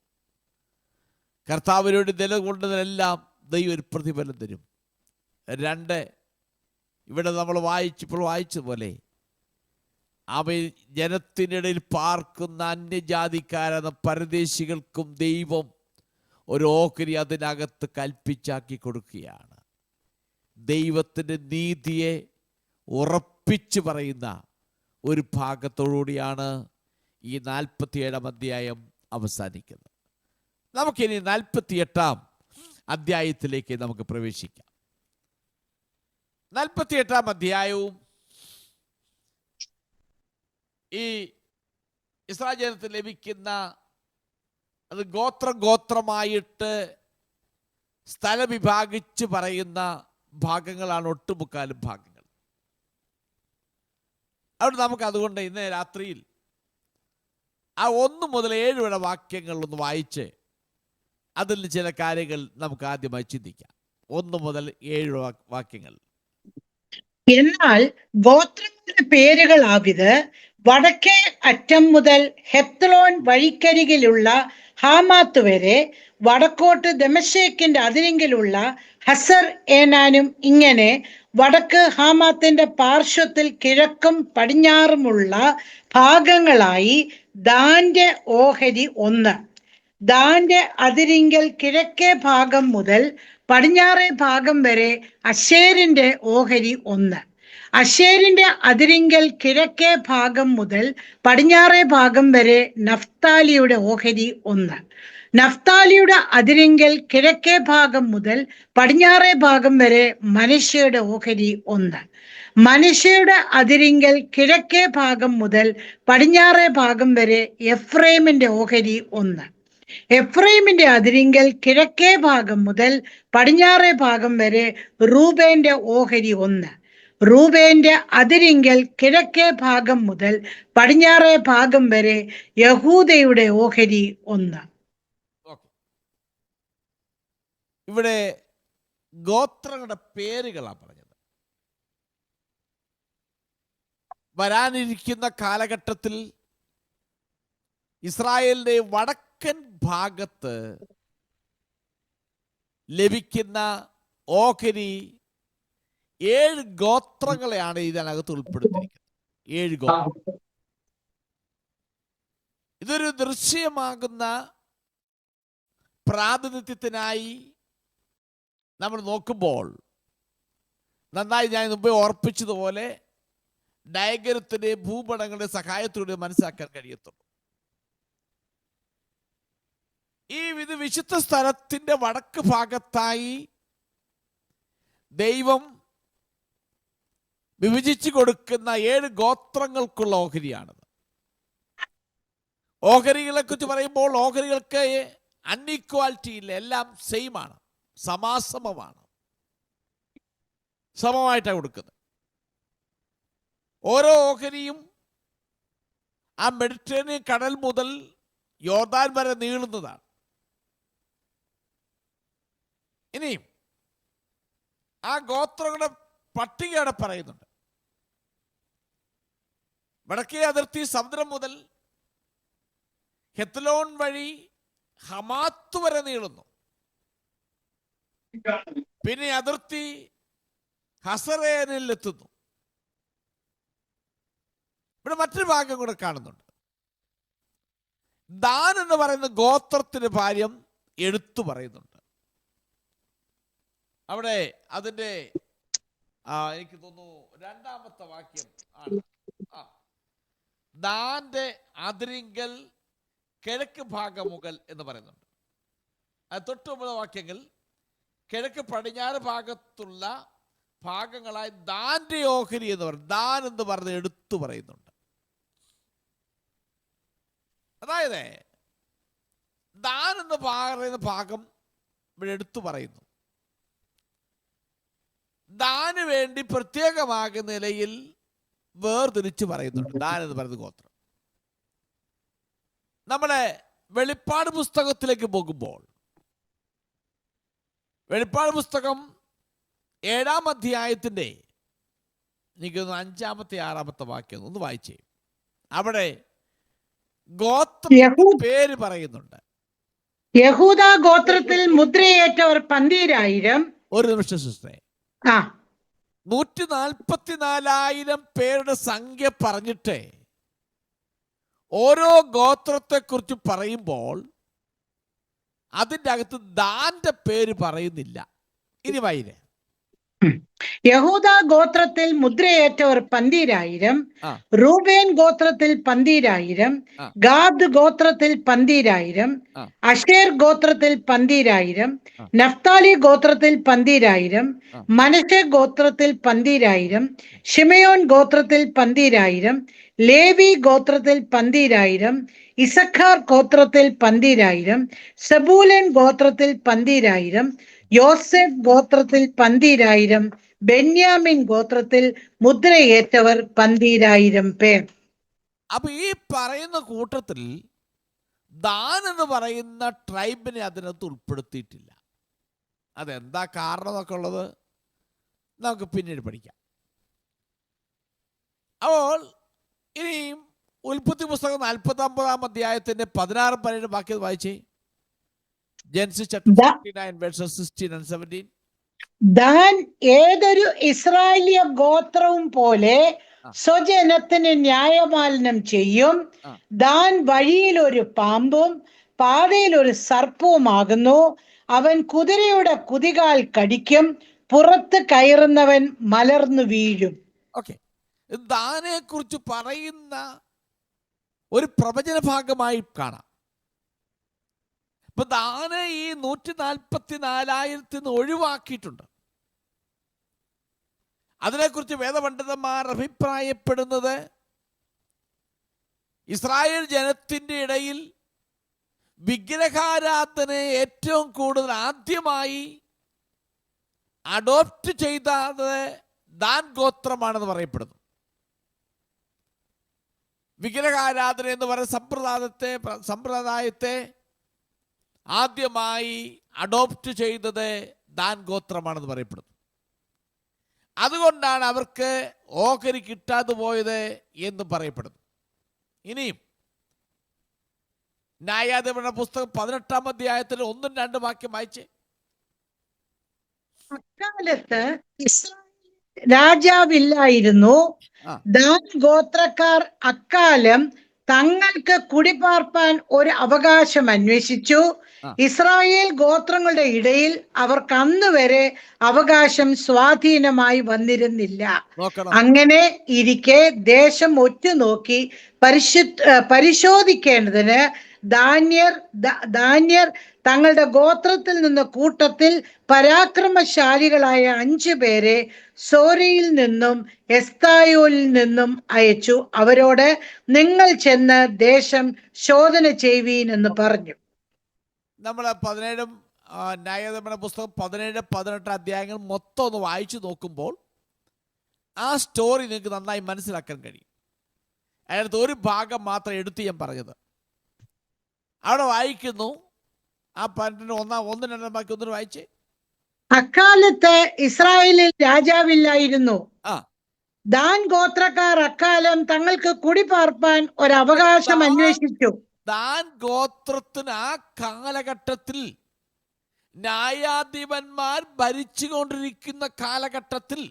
കർത്താവിനോട് നിലകൊണ്ടതിനെല്ലാം ദൈവം ഒരു പ്രതിഫലം തരും. രണ്ട്, ഇവിടെ നമ്മൾ ഇപ്പോൾ വായിച്ചതുപോലെ അവൻ ജനത്തിനിടയിൽ പാർക്കുന്ന അന്യജാതിക്കാരെന്ന പരദേശികൾക്കും ദൈവം ഒരു ഓഹരി അതിനകത്ത് കൽപ്പിച്ചാക്കി കൊടുക്കുകയാണ്. ദൈവത്തിൻ്റെ നീതിയെ ഉറപ്പിച്ചു പറയുന്ന ഒരു ഭാഗത്തോടുകൂടിയാണ് ഈ 47-ാം അധ്യായം അവസാനിക്കുന്നത്. നമുക്കിനി 48-ാം അധ്യായത്തിലേക്ക് നമുക്ക് പ്രവേശിക്കാം. 48-ാം അധ്യായവും ഈ ഇസ്രായേൽ ജനത്തിന് ലഭിക്കുന്ന അത് ഗോത്രമായിട്ട് സ്ഥലം വിഭാഗിച്ച് പറയുന്ന ഭാഗങ്ങളാണ് ഒട്ടുമുക്കാലും ഭാഗങ്ങൾ. അവിടെ നമുക്ക് അതുകൊണ്ട് ഇന്ന് രാത്രിയിൽ ആ 1 മുതൽ 7 വരെ വാക്യങ്ങളൊന്ന് വായിച്ച് അതിൽ ചില കാര്യങ്ങൾ നമുക്ക് ആദ്യമായി ചിന്തിക്കാം. 1 മുതൽ 7 വാക്യങ്ങൾ. എന്നാൽ ഗോത്രങ്ങളുടെ പേരുകളാവിത്: വടക്കേ അറ്റം മുതൽ ഹെത്ലോൻ വഴിക്കരികിലുള്ള ഹാമാത്ത് വരെ, വടക്കോട്ട് ദമശേക്കിന്റെ അതിരിങ്കിലുള്ള ഹസർ ഏനാനും ഇങ്ങനെ വടക്ക് ഹാമാത്തിന്റെ പാർശ്വത്തിൽ കിഴക്കും പടിഞ്ഞാറുമുള്ള ഭാഗങ്ങളായി ദാന്റെ ഓഹരി 1. ദാന്റെ അതിരിങ്കൽ കിഴക്കേ ഭാഗം മുതൽ പടിഞ്ഞാറേ ഭാഗം വരെ അശേരിന്റെ ഓഹരി 1. അശേരിന്റെ അതിരിങ്കൽ കിഴക്കേ ഭാഗം മുതൽ പടിഞ്ഞാറേ ഭാഗം വരെ നഫ്താലിയുടെ ഓഹരി 1. നഫ്താലിയുടെ അതിരിങ്കൽ കിഴക്കേ ഭാഗം മുതൽ പടിഞ്ഞാറേ ഭാഗം വരെ മനശ്ശെയുടെ ഓഹരി 1. മനശ്ശെയുടെ അതിരിങ്കൽ കിഴക്കേ ഭാഗം മുതൽ പടിഞ്ഞാറേ ഭാഗം വരെ എഫ്രൈമിന്റെ ഓഹരി 1. എഫ്രൈമിന്റെ അതിരിങ്കൽ കിഴക്കേ ഭാഗം മുതൽ പടിഞ്ഞാറേ ഭാഗം വരെ റൂബേന്റെ ഓഹരി 1. റൂബേന്റെ അതിരിങ്കൽ കിഴക്കേ ഭാഗം മുതൽ പടിഞ്ഞാറേ ഭാഗം വരെ യഹൂദയുടെ ഓഹരി 1. ഇവിടെ ഗോത്രങ്ങളുടെ പേരുകളാണ് പറഞ്ഞത്. വരാനിരിക്കുന്ന കാലഘട്ടത്തിൽ ഇസ്രായേലിന്റെ വടക്കൻ ഭാഗത്ത് ലഭിക്കുന്ന ഓഹരി 7 ഗോത്രങ്ങളെയാണ് ഇതിനകത്ത് ഉൾപ്പെടുത്തിയിരിക്കുന്നത്. 7 ഗോത്രങ്ങൾ. ഇതൊരു ദൃശ്യമാകുന്ന പ്രാതിനിധ്യത്തിനായി നമ്മൾ നോക്കുമ്പോൾ നന്നായി ഞാൻ മുമ്പേ ഓർപ്പിച്ചതുപോലെ ഡയഗ്രത്തിന്റെ ഭൂപടങ്ങളുടെ സഹായത്തോടെ മനസ്സിലാക്കാൻ കഴിയത്തുള്ളൂ. ഇത് വിശുദ്ധ സ്ഥലത്തിന്റെ വടക്ക് ഭാഗത്തായി ദൈവം വിഭജിച്ചു കൊടുക്കുന്ന 7 ഗോത്രങ്ങൾക്കുള്ള ഓഹരിയാണത്. ഓഹരികളെ കുറിച്ച് പറയുമ്പോൾ ഓഹരികൾക്ക് അൺഈക്വാലിറ്റി ഇല്ല, എല്ലാം സെയിം ആണ്, സമാസമമാണ്, സമമായിട്ടാണ് കൊടുക്കുന്നത്. ഓരോ ഓഹരിയും ആ മെഡിറ്ററേനിയൻ കടൽ മുതൽ യോർദാൻ വരെ നീളുന്നതാണ്. ഇനിയും ആ ഗോത്രങ്ങളുടെ പട്ടിക അവിടെ പറയുന്നുണ്ട്. വടക്കേ അതിർത്തി സമുദ്രം മുതൽ ഹെത്ലോൻ വഴി ഹമാത്ത് വരെ നീളുന്നു. പിന്നെ അതിർത്തി ഹസറേനിൽ എത്തുന്നു. ഇവിടെ മറ്റൊരു ഭാഗം കൂടെ കാണുന്നുണ്ട്. ദാൻ എന്ന് പറയുന്ന ഗോത്രത്തിന്റെ കാര്യം എടുത്തു പറയുന്നുണ്ട്. അവിടെ അതിന്റെ എനിക്ക് തോന്നുന്നു 2-ാമത്തെ വാക്യം ആണ്. ദാന്റെ അതിരിങ്കൽ കിഴക്ക് ഭാഗമുകൾ എന്ന് പറയുന്നുണ്ട്. അത് തൊട്ട് 9 വാക്യങ്ങൾ കിഴക്ക് പടിഞ്ഞാറ് ഭാഗത്തുള്ള ഭാഗങ്ങളായി ദാന്റെ ഓഹരി എന്ന് പറയും. ദാൻ എന്ന് പറഞ്ഞ് എടുത്തു പറയുന്നുണ്ട്. അതായത് ദാൻ എന്ന് പറയുന്ന ഭാഗം ഇവിടെ എടുത്തു പറയുന്നു. ദാന് വേണ്ടി പ്രത്യേകമാകുന്ന നിലയിൽ വേർതിരിച്ച് പറയുന്നുണ്ട്. ദാൻ എന്ന് പറയുന്ന ഗോത്രം. നമ്മളെ വെളിപ്പാട് പുസ്തകത്തിലേക്ക് പോകുമ്പോൾ വെളിപ്പാട് പുസ്തകം 7-ാം അധ്യായത്തിന്റെ എനിക്കൊന്ന് 5-ാമത്തെ 6-ാമത്തെ വാക്യം ഒന്ന് വായിച്ചേ. അവിടെ ഗോത്ര പേര് പറയുന്നുണ്ട്. യഹൂദ ഗോത്രത്തിൽ മുദ്രയേറ്റവർ 12,000. ഒരു നിമിഷം സിസ്റ്ററെ, ആ 144,000 പേരുടെ സംഖ്യ പറഞ്ഞിട്ട് ഓരോ ഗോത്രത്തെ കുറിച്ച് പറയുമ്പോൾ അതിൻ്റെ അകത്ത് ദാന്റെ പേര് പറയുന്നില്ല. ഇനി വായിരെ. യഹൂദ ഗോത്രത്തിൽ മുദ്രയേറ്റവർ 12,000, ആ റൂബേൻ ഗോത്രത്തിൽ 12,000, ആ ഗാദ് ഗോത്രത്തിൽ 12,000, ആ അഷേർ ഗോത്രത്തിൽ 12,000, ആ നഫ്താലി ഗോത്രത്തിൽ 12,000, ആ മനശ്ശെ ഗോത്രത്തിൽ 12,000, ഷിമയോൻ ഗോത്രത്തിൽ 12,000, ലേവി ഗോത്രത്തിൽ 12,000, ഇസഖാർ ഗോത്രത്തിൽ 12,000, സെബൂലൻ ഗോത്രത്തിൽ 12,000, യോസെഫ് ഗോത്രത്തിൽ 12,000, ബെന്യാമിൻ ഗോത്രത്തിൽ മുദ്രയേറ്റവർ 12,000 പേർ. അപ്പൊ ഈ പറയുന്ന കൂട്ടത്തിൽ ദാൻ എന്ന് പറയുന്ന ട്രൈബിനെ അതിനകത്ത് ഉൾപ്പെടുത്തിയിട്ടില്ല. അതെന്താ കാരണം എന്നൊക്കെ ഉള്ളത് നമുക്ക് പിന്നീട് പഠിക്കാം. അപ്പോൾ ഇനിയും ഉൽപ്പത്തി പുസ്തകം 49-ാം അധ്യായത്തിന്റെ 16-17 വാക്യം വായിച്ചേ. Genesis chapter 49 verses 16 and 17. Than ഏതൊരു ഇസ്രായേലിയ ഗോത്രവും പോലെ സ്വജനത്തിന് ന്യായപാലനം ചെയ്യും. ദാൻ വഴിയിൽ ഒരു പാമ്പും പാതയിൽ ഒരു സർപ്പവുമാകുന്നു. അവൻ കുതിരയുടെ കുതികാൽ കടിക്കും, പുറത്ത് കയറുന്നവൻ മലർന്നു വീഴും. ഓക്കെ, ദാനെ കുറിച്ച് പറയുന്ന ഒരു പ്രവചന ഭാഗമായി കാണാം. ഇപ്പൊ ദാനെ ഈ 144,000 ഒഴിവാക്കിയിട്ടുണ്ട്. അതിനെക്കുറിച്ച് വേദപണ്ഡിതന്മാർ അഭിപ്രായപ്പെടുന്നത് ഇസ്രായേൽ ജനത്തിന്റെ ഇടയിൽ വിഗ്രഹാരാധനയെ ഏറ്റവും കൂടുതൽ ആദ്യമായി അഡോപ്റ്റ് ചെയ്തത് ദാൻ ഗോത്രമാണെന്ന് പറയപ്പെടുന്നു. വിഗ്രഹാരാധന എന്ന് പറയുന്ന സമ്പ്രദായത്തെ ആദ്യമായി അഡോപ്റ്റ് ചെയ്തത് ദാൻ ഗോത്രമാണെന്ന് പറയപ്പെടുന്നു. അതുകൊണ്ടാണ് അവർക്ക് ഓഹരി കിട്ടാതെ പോയത് എന്ന് പറയപ്പെടുന്നു. ഇനിയും ന്യായാധിപരുടെ പുസ്തകം 18-ാം അധ്യായത്തിൽ 1-2 വാക്യം വായിച്ചേ. അക്കാലത്ത് ഇസ്രായേൽ രാജാവില്ലായിരുന്നു. ദാൻ ഗോത്രക്കാർ അക്കാലം തങ്ങൾക്ക് കുടിപാർപ്പാൻ ഒരു അവകാശം അന്വേഷിച്ചു. ഇസ്രായേൽ ഗോത്രങ്ങളുടെ ഇടയിൽ അവർക്ക് അന്ന് വരെ അവകാശം സ്വാധീനമായി വന്നിരുന്നില്ല. അങ്ങനെ ഇരിക്കെ ദേശം ഒറ്റുനോക്കി പരിശോധിക്കേണ്ടതിന് ദാന്യർ തങ്ങളുടെ ഗോത്രത്തിൽ നിന്ന് കൂട്ടത്തിൽ പരാക്രമശാലികളായ 5 പേരെ സോരയിൽ നിന്നും എസ്തായോലിൽ നിന്നും അയച്ചു. അവരോട് നിങ്ങൾ ചെന്ന് ദേശം ശോധന ചെയ്യുവീൻ എന്ന് പറഞ്ഞു. നമ്മൾ 17 ന്യായാധിപരുടെ പുസ്തകം 17-18 അധ്യായങ്ങൾ മൊത്തം ഒന്ന് വായിച്ചു നോക്കുമ്പോൾ ആ സ്റ്റോറി നിങ്ങൾക്ക് നന്നായി മനസ്സിലാക്കാൻ കഴിയും. അതിനകത്ത് ഒരു ഭാഗം മാത്രം എടുത്ത് ഞാൻ പറഞ്ഞത്. അവിടെ വായിക്കുന്നു, ആ 1-2 ബാക്കി 1 വായിച്ചേ. അക്കാലത്ത് ഇസ്രായേലിൽ രാജാവില്ലായിരുന്നു. ദാൻ ഗോത്രക്കാർ അക്കാലം തങ്ങൾക്ക് കുടിപാർപ്പാൻ ഒരു അവകാശം അന്വേഷിച്ചു. ദാൻ ഗോത്രത്തിന് ആ കാലഘട്ടത്തിൽ ന്യായാധിപന്മാർ ഭരിച്ചുകൊണ്ടിരിക്കുന്ന കാലഘട്ടത്തിൽ,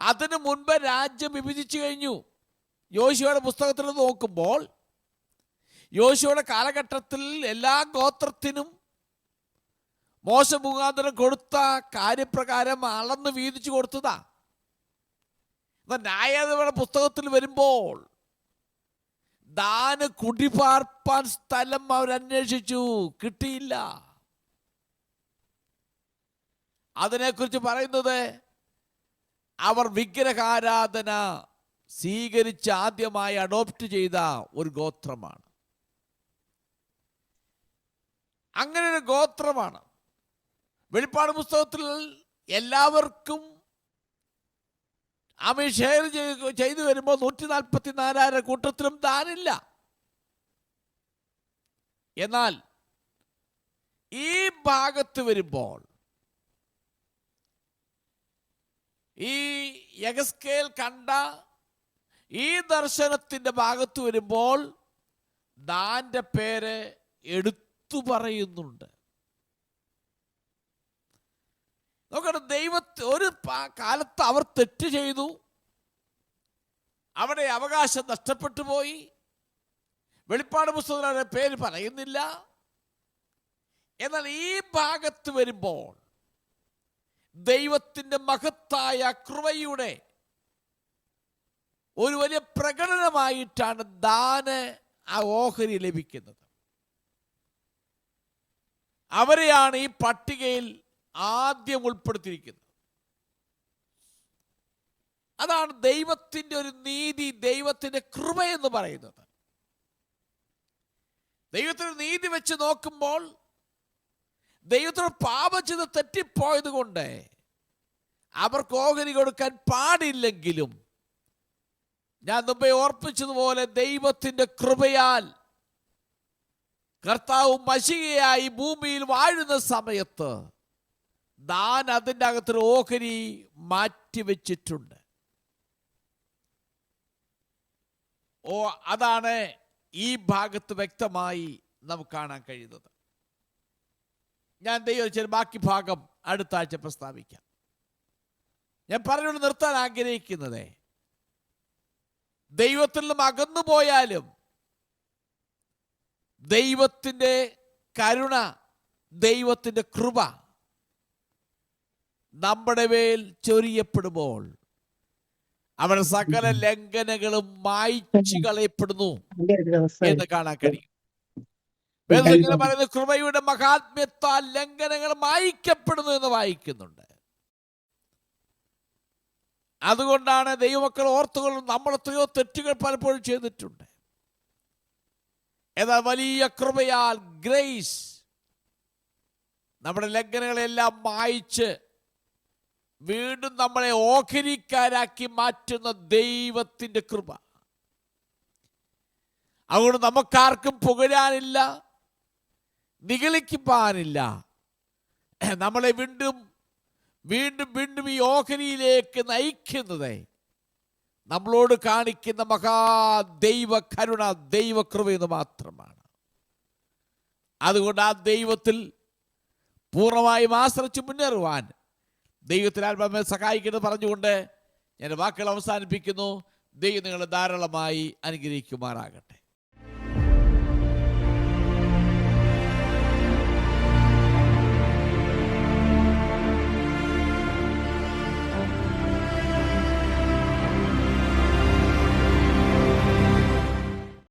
അതിനു മുൻപ് രാജ്യം വിഭജിച്ചു കഴിഞ്ഞു. യോശുവയുടെ പുസ്തകത്തിൽ നോക്കുമ്പോൾ യോശുവയുടെ കാലഘട്ടത്തിൽ എല്ലാ ഗോത്രത്തിനും മോശ മുഖാന്തരം കൊടുത്ത കാര്യപ്രകാരം അളന്ന് വീതിച്ചു കൊടുത്തതാ. ന്യായാധിപരുടെ പുസ്തകത്തിൽ വരുമ്പോൾ ദാന് കുടിപാർപ്പാൻ സ്ഥലം അവരന്വേഷിച്ചു, കിട്ടിയില്ല. അതിനെക്കുറിച്ച് പറയുന്നത് അവർ വിഗ്രഹാരാധന സ്വീകരിച്ച് ആദ്യമായി അഡോപ്റ്റ് ചെയ്ത ഒരു ഗോത്രമാണ്. അങ്ങനെ ഒരു ഗോത്രമാണ്. വെളിപ്പാട് പുസ്തകത്തിൽ എല്ലാവർക്കും അവൻ ഷെയർ ചെയ്തു വരുമ്പോൾ 144,000 കൂട്ടത്തിലും ദാനില്ല. എന്നാൽ ഈ ഭാഗത്ത് വരുമ്പോൾ, ഈ യെഹെസ്കേൽ കണ്ട ഈ ദർശനത്തിന്റെ ഭാഗത്ത് വരുമ്പോൾ ദാന്റെ പേര് എടുത്തു പറയുന്നുണ്ട്. നോക്കട്ടെ, ഒരു കാലത്ത് അവർ തെറ്റ് ചെയ്തു, അവിടെ അവകാശം നഷ്ടപ്പെട്ടു പോയി. വെളിപ്പാട് പുസ്തകത്തിൽ അവരുടെ പേര് പറയുന്നില്ല. എന്നാൽ ഈ ഭാഗത്ത് വരുമ്പോൾ ദൈവത്തിൻ്റെ മഹത്തായ കൃപയുടെ ഒരു വലിയ പ്രകടനമായിട്ടാണ് ദാന് ആ ഓഹരി ലഭിക്കുന്നത്. അവരെയാണ് ഈ പട്ടികയിൽ ആദ്യം ഉൾപ്പെടുത്തിയിരിക്കുന്നത്. അതാണ് ദൈവത്തിൻ്റെ ഒരു നീതി, ദൈവത്തിൻ്റെ കൃപ എന്ന് പറയുന്നത്. ദൈവത്തിന് നീതി വെച്ച് നോക്കുമ്പോൾ ദൈവത്തോട് പാപം ചെയ്ത് തെറ്റിപ്പോയത് കൊണ്ട് അവർക്ക് ഓഹരി കൊടുക്കാൻ പാടില്ലെങ്കിലും, ഞാൻ മുമ്പേ ഓർപ്പിച്ചതുപോലെ ദൈവത്തിൻ്റെ കൃപയാൽ കർത്താവ് മശിഹയായി ഭൂമിയിൽ വാഴുന്ന സമയത്ത് ദാൻ അതിൻ്റെ അകത്തൊരു ഓഹരി മാറ്റിവെച്ചിട്ടുണ്ട്. അതാണ് ഈ ഭാഗത്ത് വ്യക്തമായി നമുക്ക് കാണാൻ കഴിയുന്നത്. ഞാൻ ദൈവം ബാക്കി ഭാഗം അടുത്ത ആഴ്ച പ്രസ്താവിക്കാം. ഞാൻ പറഞ്ഞുകൊണ്ട് നിർത്താൻ ആഗ്രഹിക്കുന്നത്, ദൈവത്തിൽ നിന്നും അകന്നു പോയാലും ദൈവത്തിൻ്റെ കരുണ, ദൈവത്തിൻ്റെ കൃപ നമ്മുടെ മേൽ ചൊരിയപ്പെടുമ്പോൾ അവരുടെ സകല ലംഘനങ്ങളും മായ്ച്ചു കളയപ്പെടുന്നു എന്ന് കാണാൻ കഴിയും. വേദന പറയുന്ന കൃപയുടെ മഹാത്മ്യത്താൽ ലംഘനങ്ങൾ മായ്ക്കപ്പെടുന്നു എന്ന് വായിക്കുന്നുണ്ട്. അതുകൊണ്ടാണ് ദൈവമക്കൾ ഓർത്തുകൊള്ളും, നമ്മൾ എത്രയോ തെറ്റുകൾ പലപ്പോഴും ചെയ്തിട്ടുണ്ട്. എന്നാൽ വലിയ കൃപയാൽ, ഗ്രേസ്, നമ്മുടെ ലംഘനങ്ങളെല്ലാം മായ്ച്ച് വീണ്ടും നമ്മളെ ഓഹരിക്കാരാക്കി മാറ്റുന്ന ദൈവത്തിൻ്റെ കൃപ. അതുകൊണ്ട് നമുക്കാർക്കും പുകഴാനില്ല, നിഗളിക്കുവാനില്ല. നമ്മളെ വീണ്ടും വീണ്ടും വീണ്ടും ഈ ഓഹരിയിലേക്ക് നയിക്കുന്നത് നമ്മളോട് കാണിക്കുന്ന മഹാദൈവ കരുണ, ദൈവകൃപ എന്ന് മാത്രമാണ്. അതുകൊണ്ട് ആ ദൈവത്തിൽ പൂർണ്ണമായും ആശ്രയിച്ച് മുന്നേറുവാൻ ദൈവത്തിനാൽ നമ്മെ സഹായിക്കുന്നത് പറഞ്ഞുകൊണ്ട് ഞാൻ വാക്കുകൾ അവസാനിപ്പിക്കുന്നു. ദൈവം നിങ്ങളെ ധാരാളമായി അനുഗ്രഹിക്കുമാറാകട്ടെ.